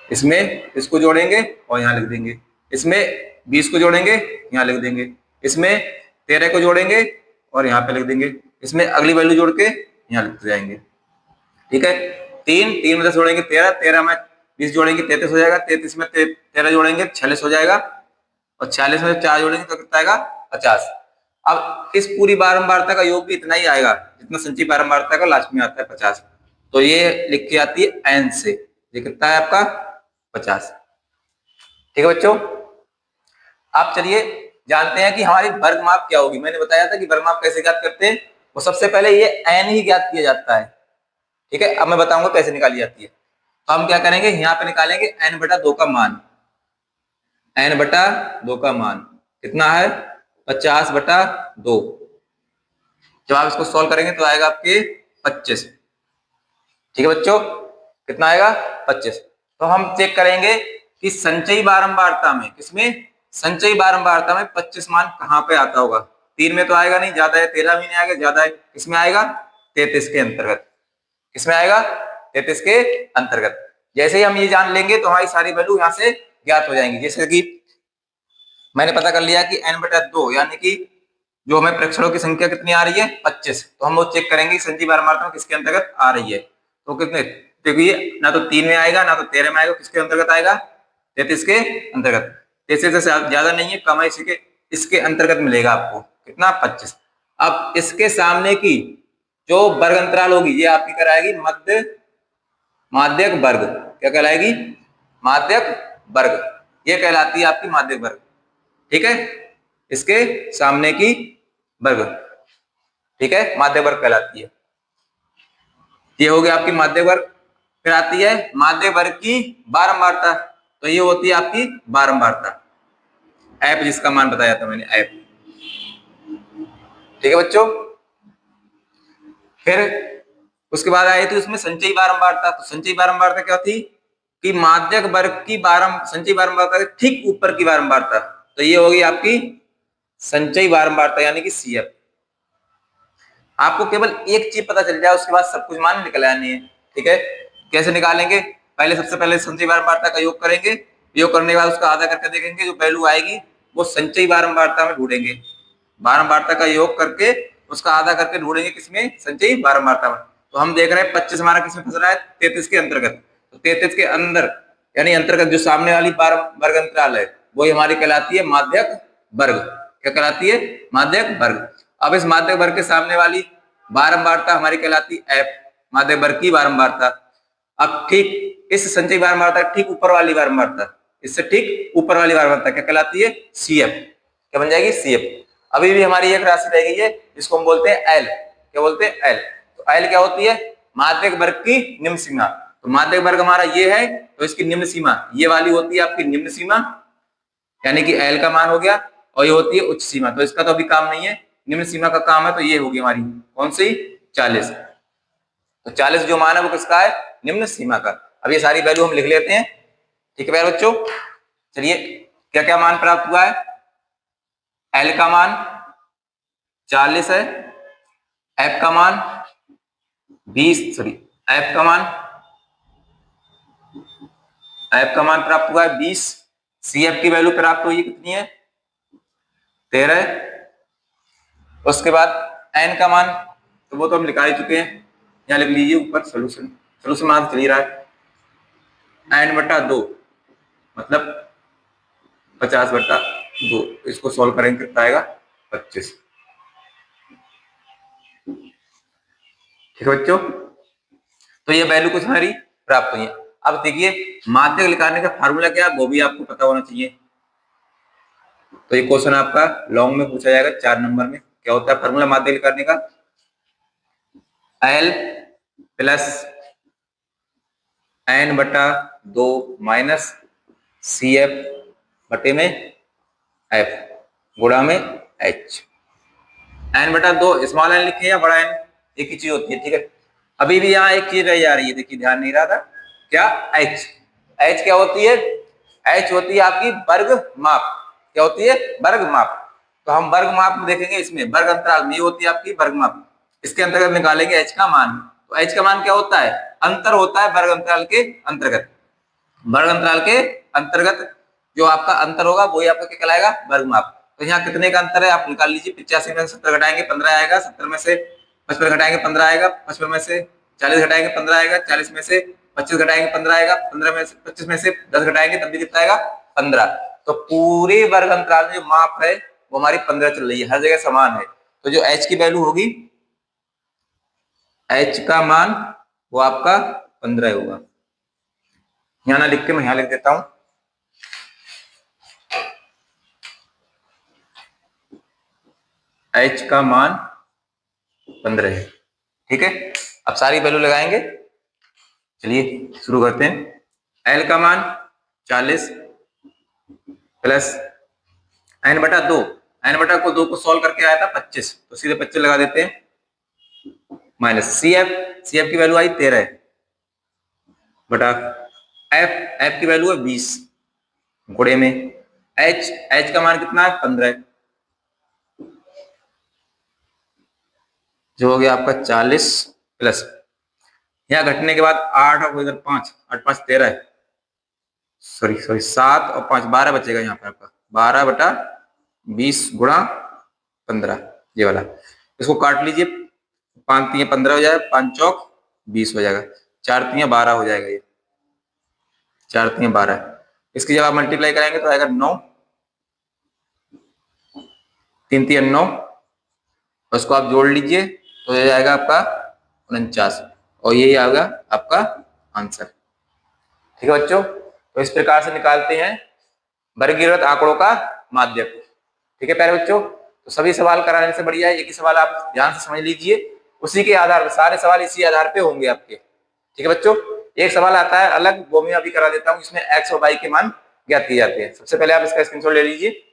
इसमें इसको जोड़ेंगे और यहाँ लिख देंगे। इसमें 20 को जोड़ेंगे, यहाँ लिख देंगे। इसमें 13 को जोड़ेंगे और यहाँ पे लिख देंगे। इसमें अगली वैल्यू जोड़ के यहाँ लिखते जाएंगे। ठीक है, 3 में 10 जोड़ेंगे 13, 13 में 20 जोड़ेंगे 33 हो जाएगा। 33 में 13 जोड़ेंगे 46 हो जाएगा। और 46 में 4 जोड़ेंगे तो कितना आएगा, 50। अब इस पूरी बारंबारता का योग भी इतना ही आएगा जितना संचयी बारंबारता का लास्ट में आता है 50। तो ये लिख के आती है n से, ये कितना है आपका 50। ठीक है बच्चों, आप चलिए जानते हैं कि हमारी वर्ग माप क्या होगी। मैंने बताया था कि वर्ग माप कैसे ज्ञात करते हैं, वो सबसे पहले ये n ही ज्ञात किया जाता है। ठीक है, अब मैं बताऊंगा कैसे निकाली जाती है। तो हम क्या करेंगे, यहाँ पे निकालेंगे n/2 का मान। n/2 का मान कितना है, 50/2। जब आप इसको सॉल्व करेंगे तो आएगा आपके 25। ठीक है बच्चों, कितना आएगा 25। तो हम चेक करेंगे कि संचयी बारंबारता में, किसमें, संचयी बारंबारता में 25 मान कहां पे आता होगा। 3 में तो आएगा नहीं, ज्यादा है, 13 में नहीं आएगा, ज्यादा है, किसमें आएगा, 33 के अंतर्गत। किसमें आएगा, 33 के अंतर्गत। जैसे ही हम ये जान लेंगे तो हमारी सारी वैल्यू यहाँ से ज्ञात हो जाएंगी। जैसे कि मैंने पता कर लिया कि n/2 यानी कि जो हमें प्रेक्षणों की संख्या कितनी आ रही है 25, तो हम वो चेक करेंगे संचयी बारंबारता में किसके अंतर्गत आ रही है। तो कितने, देखिए ना तो 3 में आएगा ना तो 13 में आएगा, किसके अंतर्गत आएगा, 33 के अंतर्गत। 33 से ज्यादा नहीं है, कम है, इसके अंतर्गत मिलेगा आपको कितना, 25। अब इसके सामने की जो वर्ग अंतराल होगी ये आपकी कराएगी माध्यक वर्ग। क्या कहलाएगी, माध्यक वर्ग। ये कहलाती है आपकी माध्यक वर्ग। ठीक है, इसके सामने की वर्ग, ठीक है, माध्यक वर्ग कहलाती है। ये हो गया आपकी माध्यक वर्ग। फिर आती है माध्यक वर्ग की बारंबारता, तो ये होती है आपकी बारंबारता, एफ, जिसका मान बताया था मैंने, एफ। ठीक है बच्चों, फिर उसके बाद आई थी उसमें संचयी बारंबारता। तो संचयी बारंबारता क्या थी कि माध्यक वर्ग की संचयी बारंबारता के ठीक ऊपर की बारंबारता, तो ये होगी आपकी संचयी बारंबारता यानी कि सीएफ। आपको केवल एक चीज पता चल जाए उसके बाद सब कुछ मान निकल आनी है। ठीक है, कैसे निकालेंगे, पहले सबसे पहले संचयी बारंबारता का योग करेंगे, योग करने के बाद उसका आधा करके देखेंगे, जो वैल्यू आएगी वो संचयी बारंबारता में ढूंढेंगे। बारंबारता का योग करके उसका आधा करके ढूंढेंगे किसमें, संचयी बारंबारता में। तो हम देख रहे हैं 25 हमारा किसमें फंस रहा है, 33 के अंतर्गत। तो 33 के अंदर यानी अंतर्गत जो सामने वाली वर्ग अंतराल है वही हमारी कहलाती है माध्यक वर्ग। क्या कहलाती है, माध्यक वर्ग। अब इस माध्यक वर्ग के सामने वाली बारंबारता हमारी कहलाती है एफ, माध्यक वर्ग की बारंबारता। अब ठीक इस संचयी बारंबारता ठीक ऊपर वाली बारंबारता, इससे ठीक ऊपर वाली बारंबारता क्या कहलाती है, सीएफ। क्या बन जाएगी, सीएफ। अभी भी हमारी एक राशि रह गई है, इसको हम बोलते हैं एल। क्या बोलते हैं, एल। तो एल क्या होती है, माध्यक वर्ग की निम्न सीमा। तो माध्यक वर्ग हमारा ये है, तो इसकी निम्न सीमा ये वाली होती है आपकी निम्न सीमा, यानी कि एल का मान हो गया, और ये होती है उच्च सीमा। तो इसका तो अभी काम नहीं है, निम्न सीमा का काम है, तो ये होगी हमारी कौन सी, 40। तो 40 जो मान है वो किसका है, निम्न सीमा का। अब ये सारी वैल्यू हम लिख लेते हैं। ठीक है प्यारे बच्चों, चलिए क्या क्या मान प्राप्त हुआ है, एल का मान 40 है, एफ का मान 20, सॉरी एफ का मान प्राप्त हुआ है 20। सीएफ की वैल्यू प्राप्त हुई कितनी है, 13। उसके बाद एन का मान, तो वो तो हम लिखा ही चुके हैं, यहाँ लिख लीजिए ऊपर, सोल्यूशन मान चल ही रहा है, n/2 मतलब 50/2। इसको सॉल्व करेंगे कितना आएगा, 25। ठीक है बच्चों, तो ये वैल्यू कुछ हमारी प्राप्त हुई है। अब देखिए माध्यक निकालने का फार्मूला क्या है वो भी आपको पता होना चाहिए। तो ये क्वेश्चन आपका लॉन्ग में पूछा जाएगा 4 नंबर में। क्या होता है फार्मूला माध्यक निकालने का, L + n/2 माइनस CF बटे में F गुणा में H। n/2 स्मॉल n लिखे या बड़ा n, एक ही चीज होती है। ठीक है, अभी भी यहाँ एक चीज रह जा रही है, देखिए ध्यान नहीं रहा था, क्या, H। H क्या होती है, H होती है आपकी वर्ग माप। क्या होती है, वर्ग माप। तो हम वर्ग माप में देखेंगे, इसमें वर्ग अंतराल में होती है आपकी वर्ग माप, इसके अंतर्गत निकालेंगे H का मान। तो H का मान क्या होता है, अंतर होता है वर्ग अंतराल के अंतर्गत। वर्ग अंतराल के अंतर्गत जो आपका अंतर होगा वही आपका क्या कहलाएगा, वर्ग माप। तो यहाँ कितने का अंतर है आप निकाल लीजिए, 85 में से 70 घटाएंगे 15 आएगा, 70 में से 55 घटाएंगे 15 आएगा, 55 में से 40 घटाएंगे 15 आएगा, 40 में से 25 घटाएंगे 15 आएगा, 15 में से 25 में से 10 घटाएंगे तब भी कितना आएगा, 15। तो पूरे वर्ग अंतराल में जो माप है वो हमारी 15 चल रही है, हर जगह समान है। तो जो H की वैल्यू होगी, H का मान वो आपका 15 होगा। यहाँ ना लिख के मैं यहाँ लिख देता हूं, H का मान 15 है। ठीक है, अब सारी वैल्यू लगाएंगे, चलिए शुरू करते हैं। L का मान 40 प्लस n/2, n/2 को आपको 2 को सॉल्व करके आया था 25, तो सीधे 25 लगा देते हैं, माइनस सी एफ की वैल्यू आई 13 बटा एफ की वैल्यू है 20 गुणे में एच का मान कितना है 15, जो हो गया आपका 40 प्लस यहाँ घटने के बाद 8 और इधर 5, 8 5 13 सॉरी 7 और 5 12 बचेगा यहाँ पे आपका 12 बटा 20 गुणा 15, ये वाला। इसको काट लीजिए, 5 3 15 हो जाएगा, 5 चौक 20 हो जाएगा, 4 3 12 हो जाएगा, ये 4 3 12। इसकी जब आप मल्टीप्लाई करेंगे तो आएगा 9, 3 3 9, उसको आप जोड़ लीजिए तो ये आएगा आपका 49 और यही आएगा आपका आंसर। ठीक है बच्चों, तो इस प्रकार से निकालते हैं वर्गीकृत आंकड़ों का माध्यक। ठीक है प्यारे बच्चों, तो सभी सवाल कराने से बढ़िया है एक ही सवाल आप ध्यान से समझ लीजिए, उसी के आधार पर सारे सवाल इसी आधार पे होंगे आपके। ठीक है बच्चों, एक सवाल आता है अलग, वो मैं अभी करा देता हूं, इसमें एक्स और वाई के मान ज्ञात किए जाते हैं। सबसे पहले आप इसका स्क्रीनशॉट ले लीजिए।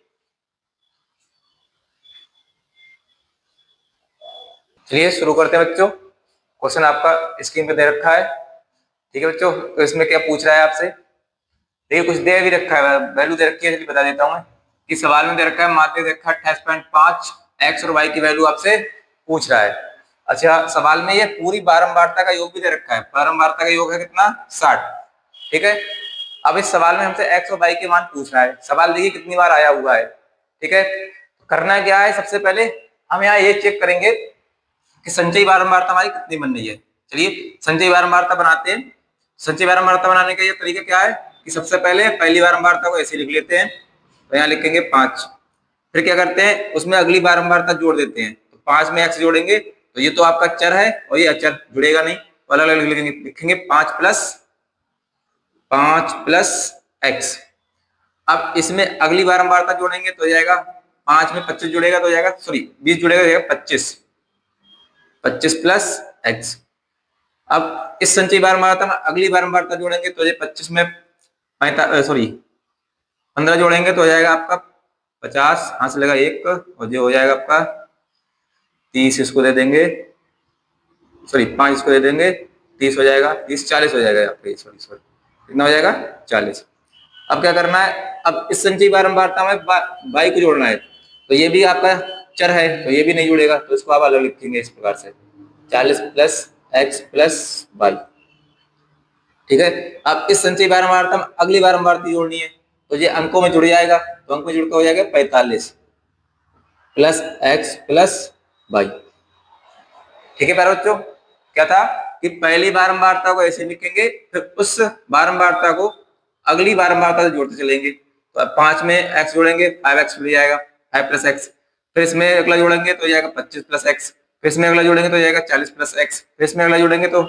चलिए शुरू करते हैं बच्चों, क्वेश्चन आपका स्क्रीन पे दे रखा है। ठीक है बच्चों, तो इसमें क्या पूछ रहा है आपसे, देखिए कुछ दे भी रखा है, वैल्यू दे रखी है, बता देता हूं मैं कि सवाल में दे रखा है माध्य दे रखा है 28.5, एक्स और वाई की वैल्यू आपसे पूछ रहा है। अच्छा, सवाल में ये पूरी बारंबारता का योग भी दे रखा है, बारंबारता का योग है कितना 60। ठीक है, अब इस सवाल में हमसे एक्स और वाई के मान पूछ रहा है, सवाल देखिए कितनी बार आया हुआ है। ठीक है, करना क्या है, सबसे पहले हम यहाँ ये चेक करेंगे कि संचयी बारंबारता हमारी कितनी बन रही है। चलिए संचयी बारंबारता बनाते हैं। संचयी बारंबारता बनाने का ये तरीका क्या है कि सबसे पहले पहली बारंबारता को ऐसे लिख लेते हैं, तो यहाँ लिखेंगे 5, फिर क्या करते हैं उसमें अगली बारंबारता जोड़ देते हैं, तो 5 में x जोड़ेंगे, तो ये तो आपका चर है और ये अचर जुड़ेगा नहीं, तो अलग अलग लिखेंगे 5 प्लस x। अब इसमें अगली बारंबारता जोड़ेंगे तो जाएगा 5 में 25 जुड़ेगा तो जाएगा, सॉरी 20 जुड़ेगा तो जाएगा 25 प्लस x। अब इस संचयी बारंबारता में अगली बारंबारता जोड़ेंगे तो ये 25 में 15 जोड़ेंगे तो हो जाएगा आपका 50, हाथ से लगा 1 और जो हो जाएगा आपका 30, इसको दे देंगे, सॉरी 5 इसको दे देंगे, 30 हो जाएगा, 30 40 हो जाएगा आपका, सॉरी कितना हो जाएगा 40। अब क्या करना है, अब इस संचयी बारंबारता में बाई को जोड़ना है, तो ये भी आपका चर है तो ये भी नहीं जुड़ेगा, तो इसको आप अलग लिखेंगे इस प्रकार से 40 प्लस x प्लस वाई। ठीक है, अब इस संचयी बारंबारता में अगली बारंबारता जोड़नी है, तो ये अंकों में जुड़ जाएगा, तो अंक में जुड़ हो जाएगा 45 प्लस x प्लस वाई। ठीक है प्यारे बच्चों, क्या था कि पहली बारंबारता को ऐसे लिखेंगे, फिर उस बारंबारता को अगली बारंबारता से जोड़ते चलेंगे, तो अब 5 में x जोड़ेंगे 5x मिल जाएगा, 5 प्लस x, फिर इसमें अगला जोड़ेंगे तो जाएगा 25 प्लस x, फिर इसमें अगला जोड़ेंगे तो जाएगा 40 प्लस x, फिर इसमें अगला जोड़ेंगे तो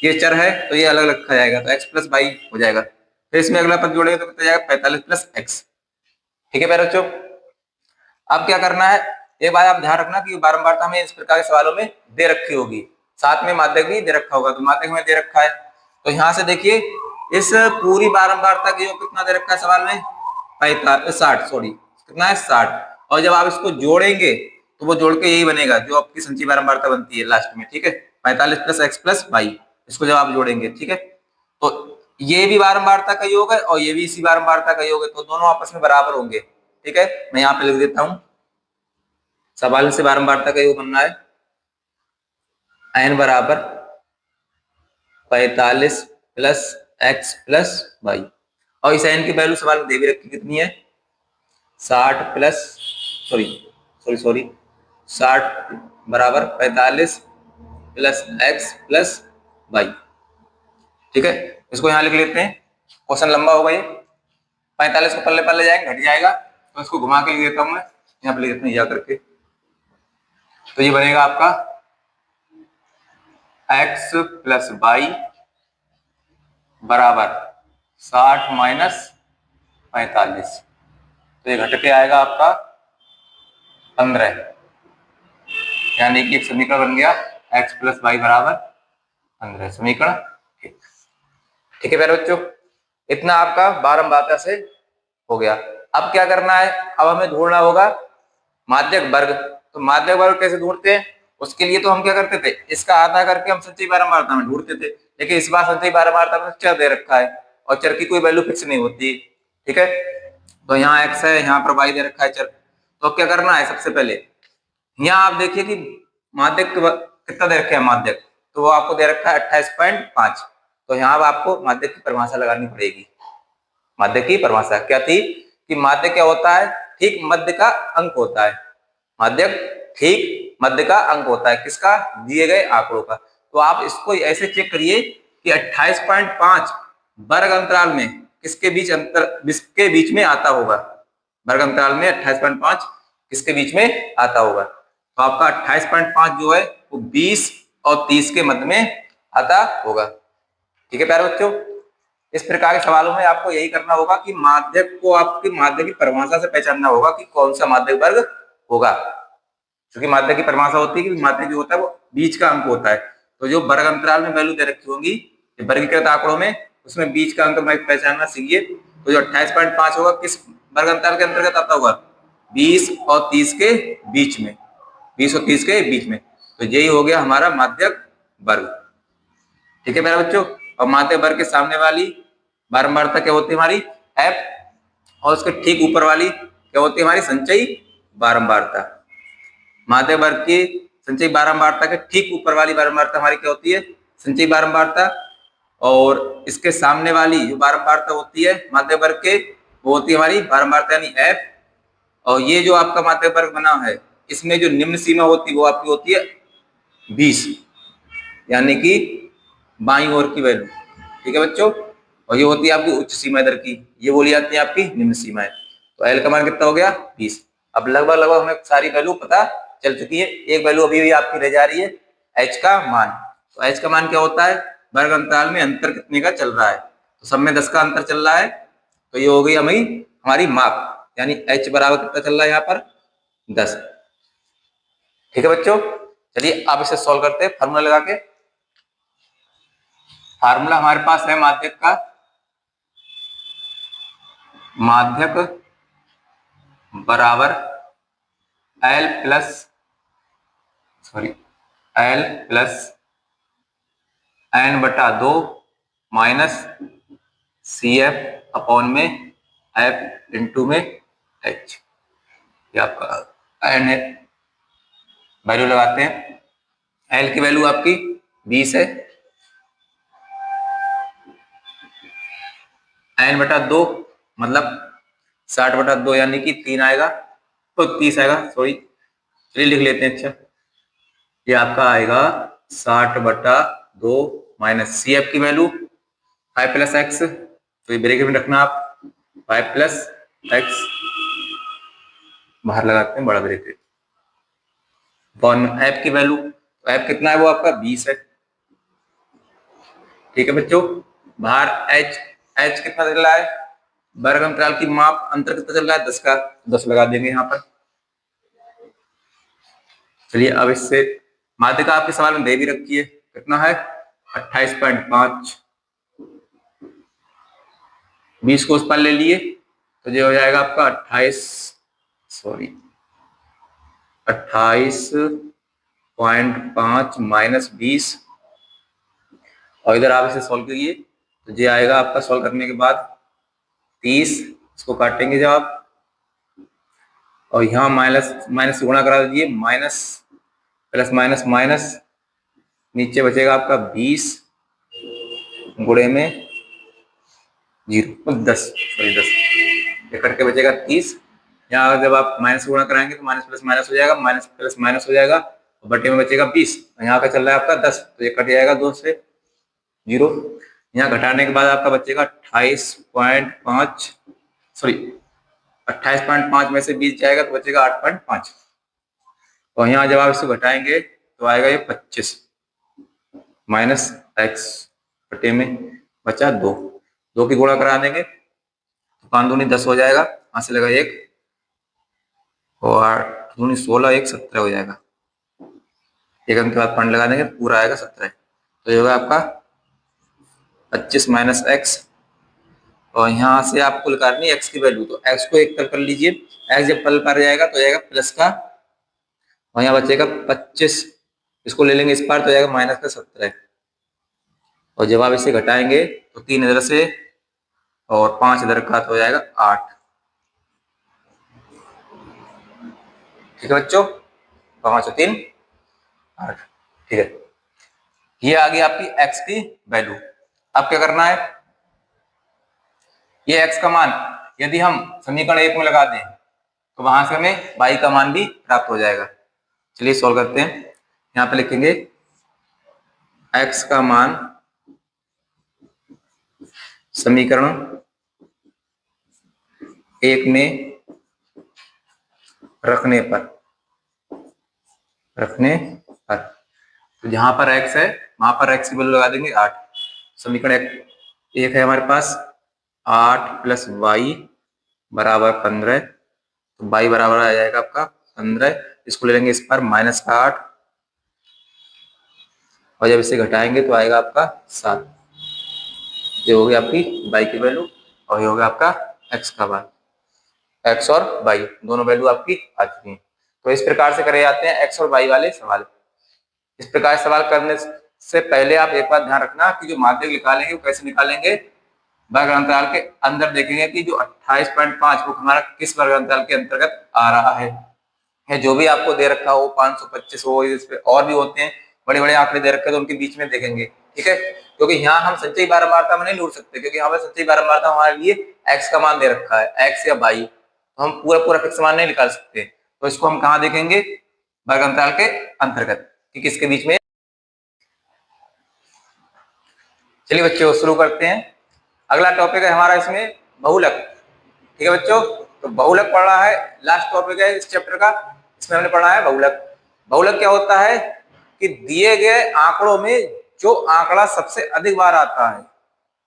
ये चर है तो ये अलग रखा जाएगा, तो x प्लस वाई हो जाएगा, फिर इसमें अगला पद जोड़ेंगे तो कितना जाएगा 45 प्लस x। ठीक है प्यारे बच्चों, अब क्या करना है, एक बात आप ध्यान रखना कि बारंबारता हमें इस प्रकार के सवालों में दे रखी होगी, साथ में माध्यक भी दे रखा होगा, तो माध्यक में दे रखा है, तो यहाँ से देखिए इस पूरी बारंबारता का योग कितना दे रखा है सवाल में 60, सॉरी कितना है 60, और जब आप इसको जोड़ेंगे तो वो जोड़ के यही बनेगा जो आपकी संचयी बारंबारता बनती है लास्ट में। ठीक है, 45 प्लस x प्लस वाई, इसको जब आप जोड़ेंगे, ठीक है, तो ये भी बारंबारता का योग है और ये भी इसी बारंबारता का योग है, तो दोनों आपस में बराबर होंगे। ठीक है, मैं यहाँ पे लिख देता हूं, सवाल से बारंबारता का योग बनना है n बराबर 45 प्लस x प्लस वाई, और इस n की वैल्यू सवाल में दे भी रखी कितनी है 60 प्लस सॉरी 60 बराबर 45 प्लस x प्लस वाई। ठीक है, इसको यहाँ लिख लेते हैं, क्वेश्चन लंबा होगा ये, 45 को पल्ले पल्ले जाएंगे घट जाएगा, तो इसको घुमा के लिख देता हूं मैं, यहाँ पे लिख देता हूँ या करके, तो ये बनेगा आपका x प्लस वाई बराबर 60 माइनस 45, तो ये घट के आएगा आपका 15, यानी कि एक समीकरण बन गया x प्लस वाई बराबर 15 समीकरण। ठीक है प्यारे बच्चों, इतना आपका बारंबारता से हो गया। अब क्या करना है, अब हमें ढूंढना होगा माध्यक वर्ग। तो माध्यक वर्ग कैसे ढूंढते हैं, उसके लिए तो हम क्या करते थे, इसका आधा करके हम संचयी बारंबारता में ढूंढते थे, लेकिन इस बार संचयी बारंबारता में चर दे रखा है और चर की कोई वैल्यू फिक्स नहीं होती। ठीक है, तो यहाँ एक्स है, यहाँ पर वाई दे रखा है चर। तो क्या करना है, सबसे पहले यहाँ आप देखिए कि माध्यक कितना दे रखे हैं माध्यक, तो वो आपको दे रखा है 28.5। तो यहाँ आपको माध्यक की परिभाषा लगानी पड़ेगी। माध्यक की परिभाषा क्या थी कि माध्यक क्या होता है, ठीक मध्य का अंक होता है। माध्यक ठीक मध्य का अंक होता है, किसका, दिए गए आंकड़ों का। तो आप इसको ऐसे चेक करिए कि 28.5 वर्ग अंतराल में किसके बीच किसके बीच में आता होगा, वर्ग अंतराल में 28.5 किसके बीच में आता होगा। तो आपका 28.5 जो है वो 20 और 30 के मध्य में आता होगा। ठीक है प्यारे बच्चों, इस प्रकार के सवालों में आपको यही करना होगा कि माध्यक को आपकी माध्यक की परिभाषा से पहचानना होगा कि कौन सा माध्यक वर्ग होगा, क्योंकि माध्यक की परिभाषा होती है कि माध्यक जो होता है वो बीच का अंक होता है। तो जो वर्ग अंतराल में वैल्यू दे रखी होंगी वर्गीकृत आंकड़ों में, उसमें बीच का अंक पहचानना सीखिए। तो जो 28.5 होगा किस वर्ग अंतराल के अंतर्गत आता होगा, 20 और 30 के बीच में, 20 और 30 के बीच में। तो यही हो गया हमारा माध्यक वर्ग। ठीक है मेरे बच्चों, और माध्यक वर्ग के सामने वाली बारंबारता क्या होती है हमारी, एफ, और उसके ठीक ऊपर वाली क्या होती है हमारी संचयी बारंबारता। माध्यक वर्ग की संचयी बारंबारता के ठीक ऊपर वाली बारंबारता हमारी क्या होती है, संचयी बारंबारता, और इसके सामने वाली जो बारंबारता होती है माध्यक वर्ग के, वो होती है हमारी बारंबारता यानी एफ। और ये जो आपका माध्यक वर्ग बना है, इसमें जो निम्न सीमा होती है वो आपकी होती है 20, यानी कि बाईं ओर की वैल्यू। ठीक है बच्चों, और ये होती है आपकी उच्च सीमा इधर की, ये बोली जाती है आपकी निम्न सीमाएं। तो एल का मान कितना हो गया 20। अब लगभग हमें सारी वैल्यू पता चल चुकी है, एक वैल्यू अभी भी आपकी रह जा रही है, एच का मान। तो एच का मान क्या होता है, वर्ग अंतराल में अंतर कितने का चल रहा है, तो सब में 10 का अंतर चल रहा है, तो ये हो गई हमारी माप, यानी एच बराबर कितना चल रहा है यहाँ पर 10। ठीक है बच्चों, चलिए आप इसे सॉल्व करते हैं फार्मूला लगा के। फार्मूला हमारे पास है माध्यक का, माध्यक बराबर एल प्लस एन बटा 2 माइनस सी एफ अपॉन में एफ इंटू में एच। ये आपका एन है, वैल्यू लगाते हैं। एल की वैल्यू आपकी 20 है, एन बटा 2 मतलब 60 बटा 2 यानी कि 3 आएगा, तो 30 आएगा, सॉरी चलिए लिख लेते हैं। अच्छा, ये आपका आएगा 60 बटा 2 माइनस सी एफ की वैल्यू 5 प्लस एक्स, तो ये ब्रैकेट में रखना आप, 5 प्लस एक्स, बाहर लगाते हैं बड़ा ब्रैकेट, वन एफ की वैल्यू, तो एफ कितना है वो आपका 20 है। ठीक है बच्चों, बाहर एच, एच कितना चल रहा है, वर्ग अंतराल की माप अंतर कितना चल रहा है 10 का, 10 लगा देंगे यहाँ पर। चलिए अब इससे माध्यक आपके सवाल में दे भी रखी है, कितना है 28.5, 20 को उस पर ले लिए, तो ये हो जाएगा आपका 28.5 माइनस 20, और इधर आप इसे सॉल्व करिए, तो ये आएगा आपका सॉल्व करने के बाद 30, इसको काटेंगे जब आप, और यहाँ माइनस माइनस गुणा करा दीजिए, माइनस प्लस माइनस माइनस, नीचे बचेगा आपका 20 गुणे में 10, ये कट के बचेगा 30। यहाँ जब आप माइनस गुणा कराएंगे तो माइनस प्लस माइनस हो जाएगा, माइनस प्लस माइनस हो जाएगा, और बटे में बचेगा 20, यहाँ का चल रहा है आपका 10, तो ये कट जाएगा 2 से 0। यहाँ घटाने के बाद आपका बचेगा 28.5 में से 20 जाएगा तो बचेगा 8.5, और यहाँ जब आप इसको घटाएंगे तो आएगा ये 25 माइनस एक्स बटे में बचा 2 की गुणा करा देंगे तो 5 दूनी 10 हो जाएगा, वहां से लगा 1 और 8 दूनी 16, 1 17 हो जाएगा, एक अंक के बाद पॉइंट लगा देंगे पूरा आएगा 17। तो ये होगा आपका 25 माइनस एक्स और यहाँ से आपको निकालनी एक्स की वैल्यू, तो एक्स को एक तरफ कर लीजिए, एक्स जब पल पर जाएगा तो जाएगा प्लस का, और यहाँ बचेगा 25, इसको ले लेंगे इस पार तो जाएगा माइनस का 17, और जब आप इसे घटाएंगे तो 3 इधर से और 5 इधर का तो हो जाएगा 8। ठीक है बच्चों, 5 और 3 8। ठीक है, ये आ गई आपकी x की वैल्यू। अब क्या करना है, ये x का मान यदि हम समीकरण 1 में लगा दें तो वहां से हमें y का मान भी प्राप्त हो जाएगा। चलिए सॉल्व करते हैं। यहाँ पे लिखेंगे x का मान समीकरण 1 में रखने पर तो जहां पर x है वहां पर x की वैल्यू लगा देंगे 8। समीकरण 1 है हमारे पास 8 प्लस वाई बराबर 15, तो y बराबर आ जाएगा आपका 15, इसको ले लेंगे इस पर माइनस का 8, और जब इसे घटाएंगे तो आएगा आपका 7। ये हो गई आपकी y की वैल्यू, और ये हो गया आपका x का मान। x और y दोनों वैल्यू आपकी आ चुकी हैं। तो इस प्रकार से करे जाते हैं x और y वाले सवाल। इस प्रकार सवाल करने से पहले आप एक बात ध्यान रखना कि जो माध्यक निकालेंगे वो कैसे निकालेंगे, वर्ग अंतराल के अंदर देखेंगे कि जो 28.5 वो हमारा किस वर्ग अंतराल के अंतर्गत आ रहा है। जो भी आपको दे रखा हो 525 हो, इस पे और भी होते हैं बड़े बड़े आंकड़े दे रखे तो उनके बीच में देखेंगे। ठीक है, क्योंकि यहाँ हम संचयी बारंबारता में नहीं ढूंढ सकते, क्योंकि यहाँ पर संचयी बारंबारता हमारे लिए x का मान दे रखा है, x या y, तो हम पूरा फिक्स मान नहीं निकाल सकते। तो इसको हम कहाँ देखेंगे, वर्ग अंतराल के अंतर्गत कि किसके बीच में। चलिए बच्चों शुरू करते हैं। अगला टॉपिक है हमारा इसमें बहुलक। ठीक है बच्चों, तो बहुलक पढ़ रहा है, लास्ट टॉपिक है इस चैप्टर का, इसमें हमने पढ़ा है बहुलक। बहुलक क्या होता है कि दिए गए आंकड़ों में जो आंकड़ा सबसे अधिक बार आता है,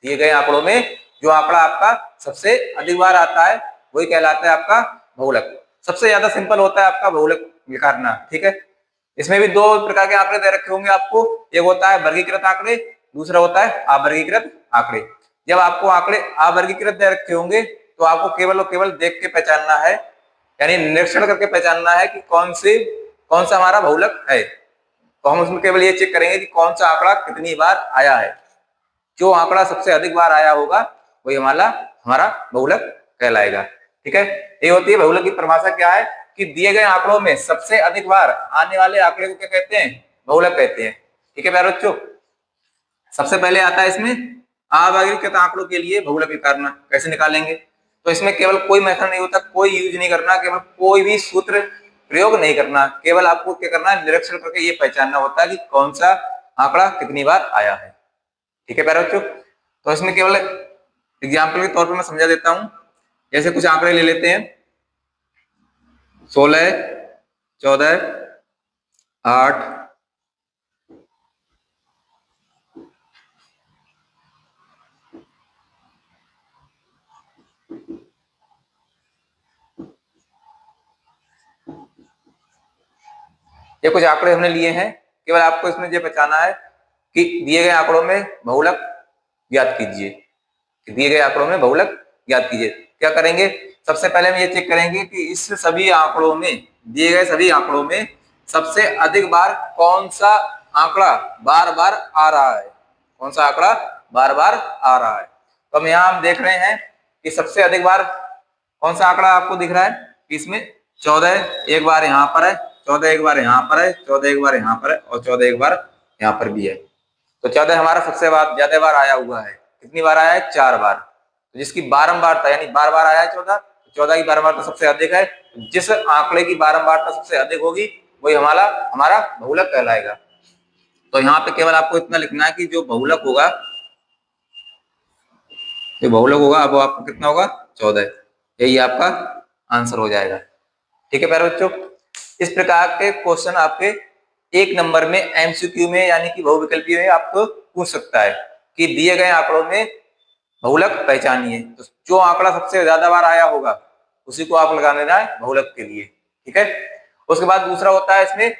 दिए गए आंकड़ों में जो आंकड़ा आपका सबसे अधिक बार आता है वही कहलाता है आपका बहुलक। सबसे ज्यादा सिंपल होता है आपका बहुलक निकालना। ठीक है, इसमें भी दो प्रकार के आंकड़े दे रखे होंगे आपको, एक होता है वर्गीकृत आंकड़े, दूसरा होता है अवर्गीकृत आंकड़े। जब आपको आंकड़े अवर्गीकृत दे रखे होंगे तो आपको केवल और केवल देख के पहचानना है, यानी निरीक्षण करके पहचानना है कि कौन सा हमारा बहुलक है। तो हम उसमें केवल ये चेक करेंगे कि कौन सा आंकड़ा कितनी बार आया है। जो आंकड़ा सबसे अधिक बार आया होगा वही हमारा बहुलक कहलाएगा। ठीक है, ये होती है बहुलक की परिभाषा क्या है कि दिए गए आंकड़ों में सबसे अधिक बार आने वाले आंकड़े को क्या कहते हैं, बहुलक कहते हैं। ठीक है प्यारे बच्चों, सबसे पहले आता है इसमें अवर्गीकृत आंकड़ों के लिए बहुलक निकालना। कैसे निकालेंगे, तो इसमें केवल कोई मेथड नहीं होता, कोई यूज नहीं करना, केवल कोई भी सूत्र प्रयोग नहीं करना, केवल आपको क्या करना है निरीक्षण करके ये पहचानना होता है कि कौन सा आंकड़ा कितनी बार आया है। ठीक है प्यारे बच्चों, तो इसमें केवल एग्जाम्पल के तौर पर मैं समझा देता हूं। जैसे कुछ आंकड़े ले लेते हैं 16, 14, 8, ये कुछ आंकड़े हमने लिए हैं। केवल आपको इसमें ये पहचाना है कि दिए गए आंकड़ों में बहुलक ज्ञात कीजिए, दिए गए आंकड़ों में बहुलक ज्ञात कीजिए। क्या करेंगे, सबसे पहले हम ये चेक करेंगे कि इस सभी आंकड़ों में, दिए गए सभी आंकड़ों में सबसे अधिक बार कौन सा आंकड़ा बार बार आ रहा है, कौन सा आंकड़ा बार बार आ रहा है। तो हम यहाँ देख रहे हैं कि सबसे अधिक बार कौन सा आंकड़ा आपको दिख रहा है कि इसमें 14 एक बार यहाँ पर है, 14 एक बार यहाँ पर है, 14 एक बार यहाँ पर है, और 14 एक बार यहाँ पर भी है। तो 14 हमारा सबसे ज्यादा बार आया हुआ है। कितनी बार आया है, 4 बार। तो जिसकी बारंबारता यानी बार बार आया है 14 की बारंबारता सबसे अधिक है। जिस आंकड़े की बारंबारता सबसे अधिक होगी वही हमारा बहुलक कहलाएगा। तो यहाँ पे केवल आपको इतना लिखना है कि जो बहुलक होगा अब आपको कितना होगा, 14। यही आपका आंसर हो जाएगा। ठीक है प्यारे बच्चों, इस प्रकार के क्वेश्चन आपके 1 नंबर में एमसीक्यू में यानी कि बहुविकल्पी में आपको पूछ सकता है कि दिए गए आंकड़ों में बहुलक पहचानिए। तो जो आंकड़ा सबसे ज्यादा बार आया होगा उसी को आप लगा देना है बहुलक के लिए। ठीक है, उसके बाद दूसरा होता है इसमें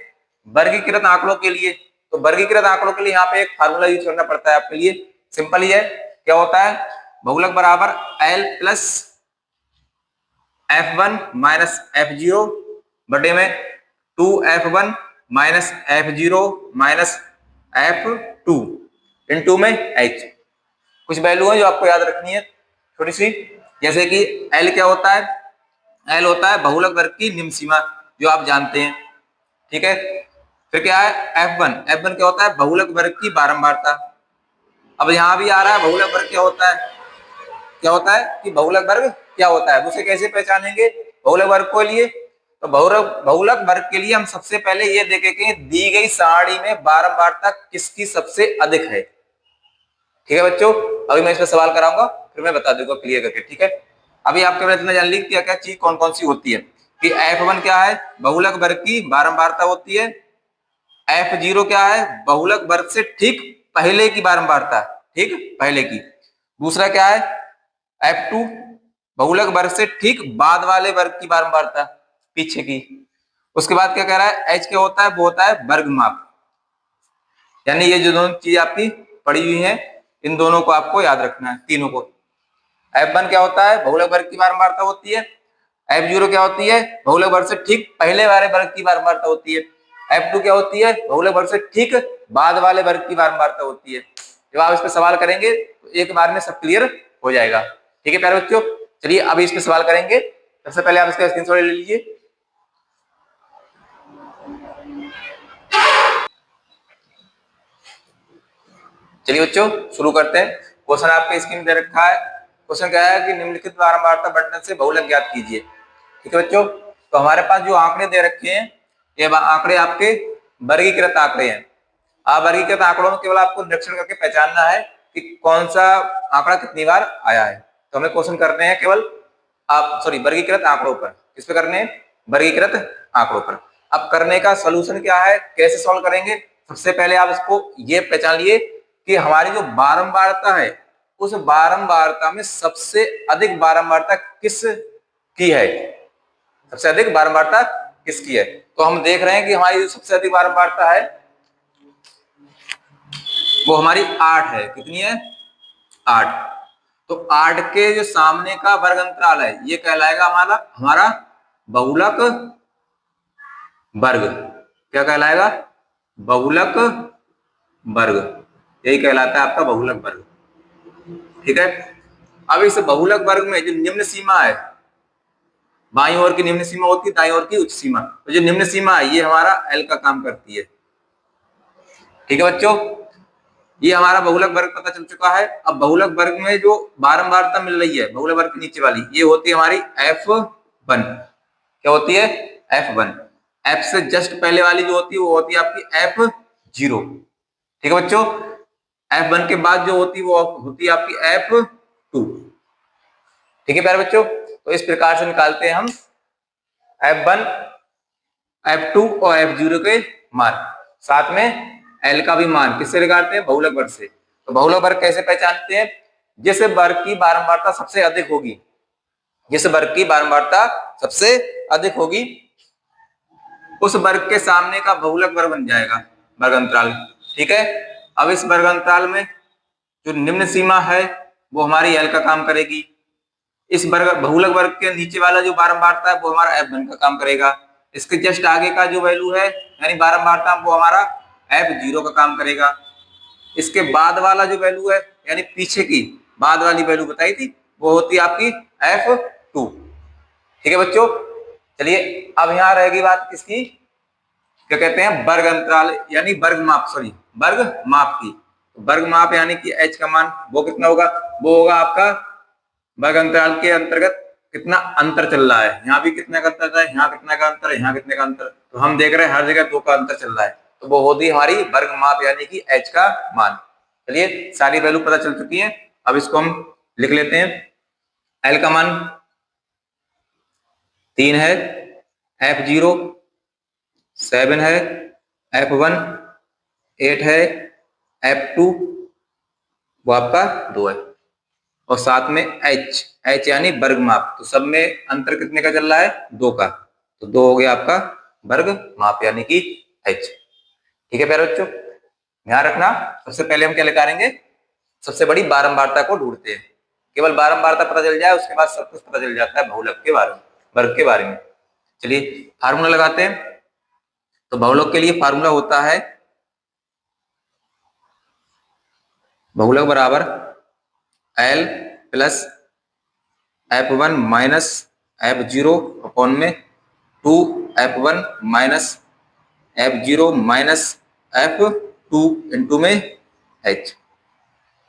वर्गीकृत आंकड़ों के लिए। तो वर्गीकृत आंकड़ों के लिए यहाँ पे एक फार्मूला यूज करना पड़ता है आपके लिए, सिंपल ही है। क्या होता है बहुलक बराबर L plus F1 minus F0 बटे में 2F1 minus F0 minus F2 into में H। कुछ वैल्यू है जो आपको याद रखनी है थोड़ी सी, जैसे कि L क्या होता है, L होता है बहुलक वर्ग की निम्न सीमा जो आप जानते हैं, ठीक है। फिर क्या है F1, F1 क्या होता है बहुलक वर्ग की बारंबारता। अब यहां भी आ रहा है बहुलक वर्ग क्या होता है, क्या होता है कि बहुलक वर्ग क्या होता है, उसे कैसे पहचानेंगे बहुलक वर्ग को लिए। तो बहुलक वर्ग के लिए हम सबसे पहले ये देखें कि दी गई सारणी में बारंबारता किसकी सबसे अधिक है, ठीक है बच्चों। अभी मैं इस पर सवाल कराऊंगा फिर मैं बता दूंगा क्लियर करके, ठीक है। अभी आपके पास इतना जान ली क्या क्या चीज कौन कौन सी होती है कि F1 क्या है बहुलक वर्ग की बारंबारता होती है, F0 क्या है बहुलक वर्ग से ठीक पहले की बारंबारता, ठीक पहले की। दूसरा क्या है F2 बहुलक वर्ग से ठीक बाद वाले वर्ग की बारंबारता, पीछे की। उसके बाद क्या कह रहा है H क्या होता है, वो होता है वर्ग माप। यानी ये जो दोनों चीज आपकी पड़ी हुई है इन दोनों को आपको याद रखना है, तीनों को। F1 क्या होता है बहुलक वर्ग की बारंबारता होती है, F0 क्या होती है बहुलक वर्ग से ठीक पहले वाले वर्ग की बारंबारता होती है, F2 क्या होती है बहुलक वर्ग से ठीक बाद वाले वर्ग की बारंबारता होती है। जब आप इस पर सवाल करेंगे तो एक बार में सब क्लियर हो जाएगा, ठीक है प्यारे बच्चों। चलिए अभी इस पर सवाल करेंगे। सबसे पहले आप इसका स्क्रीनशॉट ले लीजिए। चलिए बच्चों शुरू करते हैं। क्वेश्चन आपके स्क्रीन दे रखा है। क्वेश्चन क्या है कि निम्नलिखित बारंबारता बंटन से बहुलक ज्ञात कीजिए, ठीक है बच्चों। तो हमारे पास जो आंकड़े दे रखे हैं ये आंकड़े आपके वर्गीकृत आंकड़े हैं। आप वर्गीकृत आंकड़ों में केवल आपको निरीक्षण करके पहचानना है कि कौन सा आंकड़ा कितनी बार आया है। तो हमें क्वेश्चन करने हैं केवल वर्गीकृत आंकड़ों पर। किस पे करने हैं, वर्गीकृत आंकड़ों पर। अब करने का सोल्यूशन क्या है, कैसे सॉल्व करेंगे। सबसे पहले आप इसको ये पहचान लिए कि हमारी जो बारंबारता है उस बारंबारता में सबसे अधिक बारंबारता किस की है, सबसे अधिक बारंबारता किसकी है। तो हम देख रहे हैं कि हमारी जो सबसे अधिक बारंबारता है वो हमारी 8 है। कितनी है, 8। तो 8 के जो सामने का वर्ग अंतराल है ये कहलाएगा हमारा बहुलक वर्ग। क्या कहलाएगा, बहुलक वर्ग, यही कहलाता है आपका बहुलक वर्ग, ठीक है। अब इस बहुलक वर्ग में जो निम्न सीमा है, बाईं ओर की निम्न सीमा होती है, दाईं ओर की उच्च सीमा, तो जो निम्न सीमा है ये हमारा L का काम करती है, ठीक है बच्चों। ये हमारा बहुलक वर्ग पता चल चुका है। अब बहुलक वर्ग में जो बारंबारता मिल रही है बहुलक वर्ग के नीचे वाली ये होती है हमारी F1। क्या होती है, F1। F से जस्ट पहले वाली जो होती है वो होती है आपकी F0, ठीक है बच्चों। F1 के बाद जो होती है वो होती है आपकी F2, ठीक है प्यारे बच्चों। तो इस प्रकार से निकालते हैं हम F1, F2 और F0 के मान, साथ में L का भी मान किससे निकालते हैं, बहुलक वर्ग से। तो बहुलक वर्ग कैसे पहचानते हैं, जिस वर्ग की बारंबारता सबसे अधिक होगी, जिस वर्ग की बारंबारता सबसे अधिक होगी उस वर्ग के सामने का बहुलक वर्ग बन जाएगा वर्ग अंतराल, ठीक है। अब इस वर्ग अंतराल में जो निम्न सीमा है वो हमारी L का काम करेगी। इस बहुलक वर्ग के नीचे वाला जो बारंबारता है वो हमारा F1 का काम करेगा। इसके जस्ट आगे का जो वैल्यू है यानी बारंबारता वो हमारा F0 का काम करेगा। इसके बाद वाला जो वैल्यू है यानी पीछे की बाद वाली वैल्यू बताई थी वो होती है आपकी F2, ठीक है बच्चों। चलिए अब यहाँ रहेगी बात किसकी, क्या कहते हैं वर्ग अंतराल यानी वर्ग माप की। वर्ग माप यानी कि H का मान वो कितना होगा, वो होगा आपका वर्ग अंतराल के अंतर्गत कितना अंतर चल रहा है। यहाँ भी कितना का अंतर है, यहाँ कितना का अंतर है, यहाँ कितने का अंतर। तो हम देख रहे हैं हर जगह 2 का अंतर चल रहा है, तो वो होती है हमारी वर्ग माप यानी कि H का मान। चलिए सारी वैल्यू पता चल चुकी है। अब इसको हम लिख लेते हैं। L का मान 3 है, F0 7 है, F1 8 है, F2 वो आपका 2 है और साथ में H यानी वर्ग माप। तो सब में अंतर कितने का चल रहा है, 2 का। तो 2 हो गया आपका वर्ग माप यानी कि H, ठीक है प्यारे बच्चों। ध्यान रखना सबसे पहले हम क्या निकालेंगे, सबसे बड़ी बारंबारता को ढूंढते हैं। केवल बारंबारता पता चल जाए उसके बाद सब कुछ पता चल जाता है बहुलक के बारे में, वर्ग के बारे में। चलिए फार्मूला लगाते हैं। तो बहुलक के लिए फार्मूला होता है बहुलक बराबर L plus F1 minus F0 upon में 2F1 minus F0 minus F2 into में H।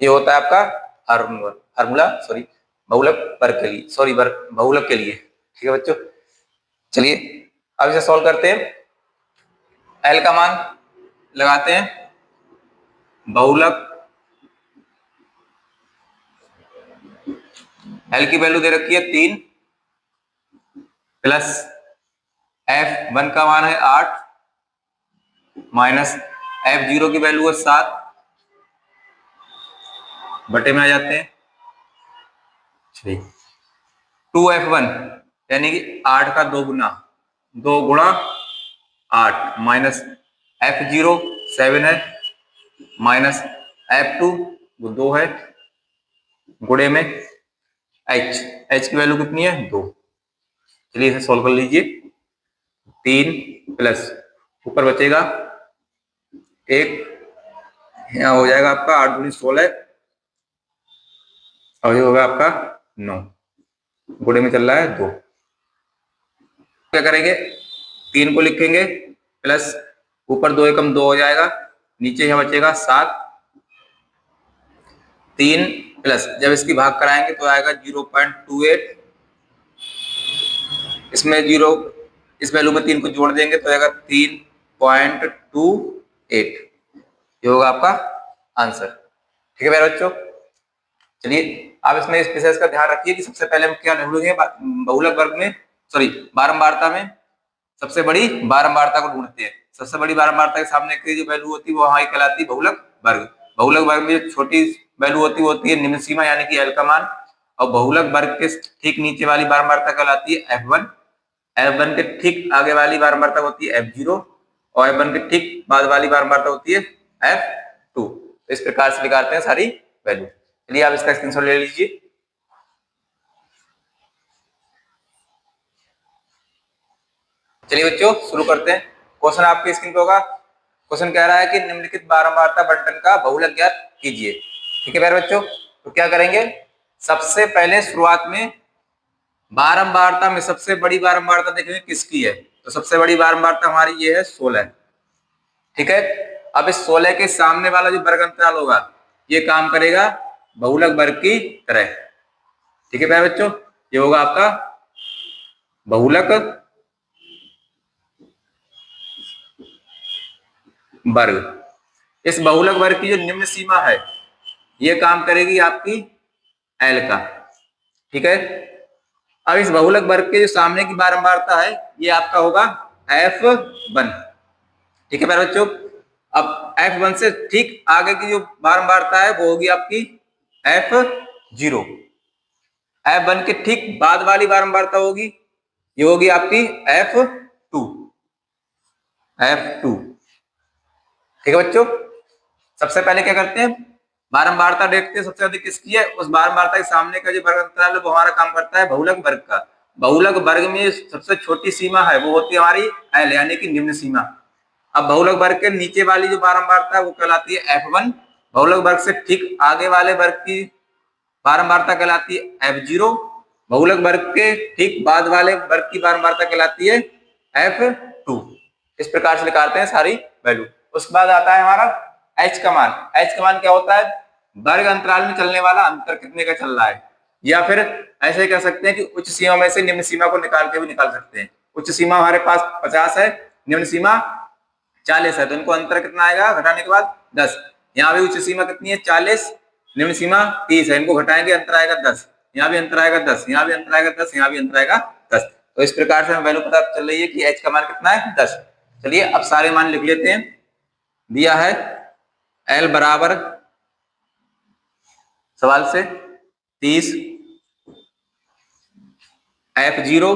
ये होता है आपका फार्मूला सॉरी बहुलक वर्ग के लिए, सॉरी बहुलक के लिए। ठीक है बच्चों, चलिए अब इसे सॉल्व करते हैं। L का मान लगाते हैं, बहुलक L की वैल्यू दे रखी है 3 प्लस F1 का मान है 8 माइनस F0 की वैल्यू है 7 बटे में आ जाते हैं 2F1 यानी कि 8 का 2 गुना 8 माइनस F0 7 है माइनस F2 वो 2 है गुणे में H की वैल्यू कितनी है 2। चलिए इसे सॉल्व कर लीजिए। 3 प्लस ऊपर बचेगा 1, यहाँ हो जाएगा आपका 8 दूनी 16 और ये होगा आपका 9 गुणे में चल रहा है 2। क्या करेंगे 3 को लिखेंगे प्लस ऊपर 2 एकम 2 हो जाएगा, नीचे यहाँ बचेगा 7। 3 प्लस जब इसकी भाग कराएंगे तो आएगा 0.28, इसमें 0 इस वैल्यू में 3 को जोड़ देंगे तो आएगा 3.28। ये होगा आपका आंसर। ठीक है मेरे बच्चों, चलिए आप इसमें इस विशेष का ध्यान रखिए कि सबसे पहले हम क्या ढूंढेंगे बहुलक वर्ग में, सॉरी बारंबारता में सबसे बड़ी बारंबारता को ढूंढते हैं। सबसे बड़ी बारंबारता के सामने की जो वैल्यू होती है वो वहां कहलाती है बहुलक वर्ग। बहुलक वर्ग में जो छोटी वैल्यू होती है निम्न सीमा यानी कि L का मान, और बहुलक वर्ग के ठीक नीचे वाली बारंबारता कहलाती है F1। F1 के ठीक आगे वाली बारंबारता होती है F0 और F1 के ठीक बाद वाली बारंबारता होती है F2। इस प्रकार से निकालते हैं सारी वैल्यू। चलिए आप इसका स्क्रीनशॉट ले लीजिए। चलिए बच्चों शुरू करते हैं। क्वेश्चन आपकी स्क्रीन पे होगा। क्वेश्चन कह रहा है कि निम्नलिखित बारंबारता बंटन का बहुलक ज्ञात कीजिए। ठीक है प्यारे बच्चों, तो क्या करेंगे सबसे पहले शुरुआत में बारंबारता में सबसे बड़ी बारंबारता देखेंगे किसकी है। तो सबसे बड़ी बारंबारता हमारी ये है 16। ठीक है, अब इस 16 के सामने वाला जो वर्ग अंतराल होगा ये काम करेगा बहुलक वर्ग की तरह। ठीक है प्यारे बच्चों, ये होगा आपका बहुलक वर्ग। इस बहुलक वर्ग की जो निम्न सीमा है ये काम करेगी आपकी L का। ठीक है, अब इस बहुलक वर्ग के जो सामने की बारंबारता है ये आपका होगा F1। ठीक है प्यारे बच्चों, अब F1 से ठीक आगे की जो बारंबारता है वो होगी आपकी F0। F1 के ठीक बाद वाली बारंबारता होगी ये होगी आपकी F2। ठीक है बच्चों, सबसे पहले क्या करते हैं बारंबारता देखते हैं सबसे अधिक किसकी है। उस बारंबारता के सामने का जो वर्ग अंतराल है वो हमारा काम करता है बहुलक वर्ग का। बहुलक वर्ग में सबसे छोटी सीमा है वो होती है हमारी L यानी कि निम्न सीमा। अब बहुलक वर्ग के नीचे वाली जो बारंबारता है वो कहलाती है F1। बहुलक वर्ग से ठीक आगे वाले वर्ग की बारंबारता कहलाती है F0। बहुलक वर्ग के ठीक बाद वाले वर्ग की बारंबारता कहलाती है F2। इस प्रकार से निकालते हैं सारी वैल्यू। उसके बाद आता है हमारा H का मान। H का मान क्या होता है वर्ग अंतराल में चलने वाला अंतर कितने का चल रहा है, या फिर ऐसे कह सकते हैं कि उच्च सीमा में से निम्न सीमा को निकाल के भी निकाल सकते हैं। उच्च सीमा हमारे पास 50 है, निम्न सीमा 40 है, तो इनको अंतर कितना आएगा घटाने के बाद 10। यहाँ भी उच्च सीमा कितनी है 40, निम्न सीमा 30 है, इनको घटाएंगे अंतर आएगा 10। यहाँ भी अंतर आएगा 10, यहाँ भी अंतर आएगा 10, यहाँ भी अंतर आएगा 10। तो इस प्रकार से हमें वैल्यू पता चल रही है कि H का मान कितना है 10। चलिए अब सारे मान लिख लेते हैं। दिया है L बराबर सवाल से 30, F0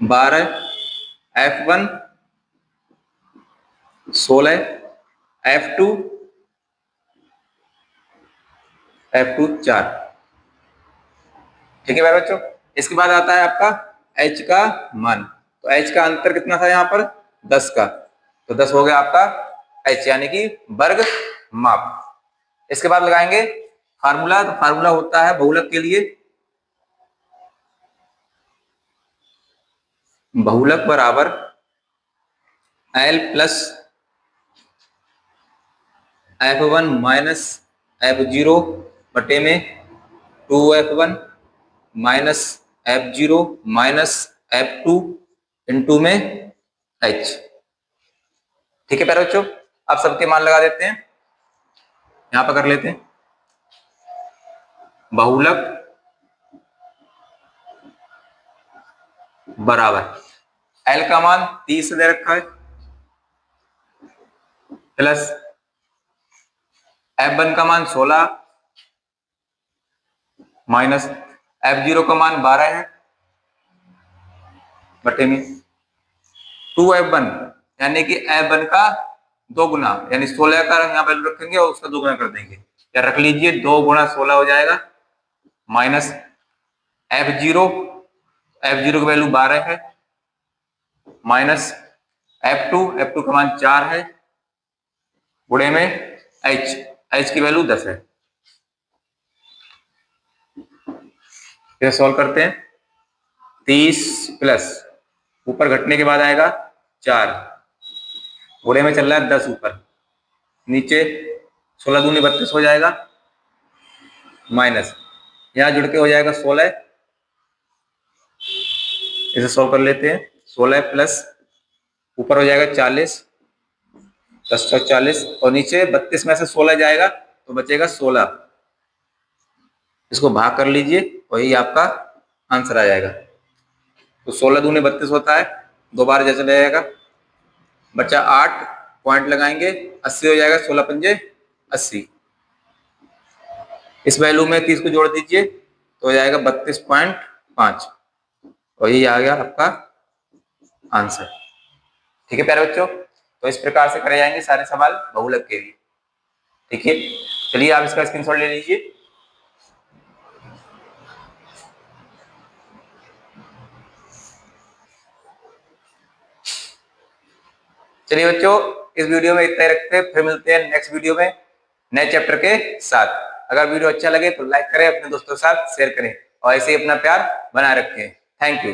12, F1 16, F2 F2 4। ठीक है मेरे बच्चों। इसके बाद आता है आपका h का मान। तो h का अंतर कितना था यहाँ पर 10 का, तो 10 हो गया आपका h यानी कि वर्ग माप। इसके बाद लगाएंगे फार्मूला। तो फार्मूला होता है बहुलक के लिए, बहुलक बराबर L plus F1 minus F0 बटे में 2F1 minus F0 minus F2 into में H। ठीक है प्यारे बच्चों, अब सबके मान लगा देते हैं, यहां पर कर लेते हैं। बहुलक बराबर L का मान 30 दे रखा है प्लस F1 का मान 16 माइनस F0 का मान 12 है बटे में 2F1 यानी कि F1 का 2 गुना, यानी 16 का यहाँ वैल्यू रखेंगे और उसका 2 गुना कर देंगे, या रख लीजिए 2 गुना 16 हो जाएगा, माइनस F0 की वैल्यू 12 है, माइनस F2 का मान 4 है, गुणे में H की वैल्यू 10 है। फिर सॉल्व करते हैं। 30 प्लस ऊपर घटने के बाद आएगा 4, गुणे में चल रहा है 10 ऊपर, नीचे 16 दूनी 32 हो जाएगा, माइनस यहाँ जुड़ के हो जाएगा 16, इसे सॉल्व कर लेते हैं। 16 प्लस ऊपर हो जाएगा 40, 10 40 और नीचे 32 में से 16 जाएगा तो बचेगा 16, इसको भाग कर लीजिए, वही आपका आंसर आ जाएगा। तो 16 दूनी 32 होता है, 2 बार जैसे रहेगा, बच्चा 8 पॉइंट लगाएंगे, 80 हो जाएगा, 16 पंजे 80। इस वैल्यू में 30 को जोड़ दीजिए तो हो जाएगा 32.5 और यही आ गया आपका आंसर। ठीक है प्यारे बच्चों, तो इस प्रकार से करे जाएंगे सारे सवाल बहुलक के लिए। ठीक है, चलिए आप इसका स्क्रीनशॉट ले लीजिए। चलिए बच्चों, इस वीडियो में इतना ही रखते हैं, फिर मिलते हैं नेक्स्ट वीडियो में नए चैप्टर के साथ। अगर वीडियो अच्छा लगे तो लाइक करें, अपने दोस्तों के साथ शेयर करें और ऐसे ही अपना प्यार बनाए रखें। Thank you.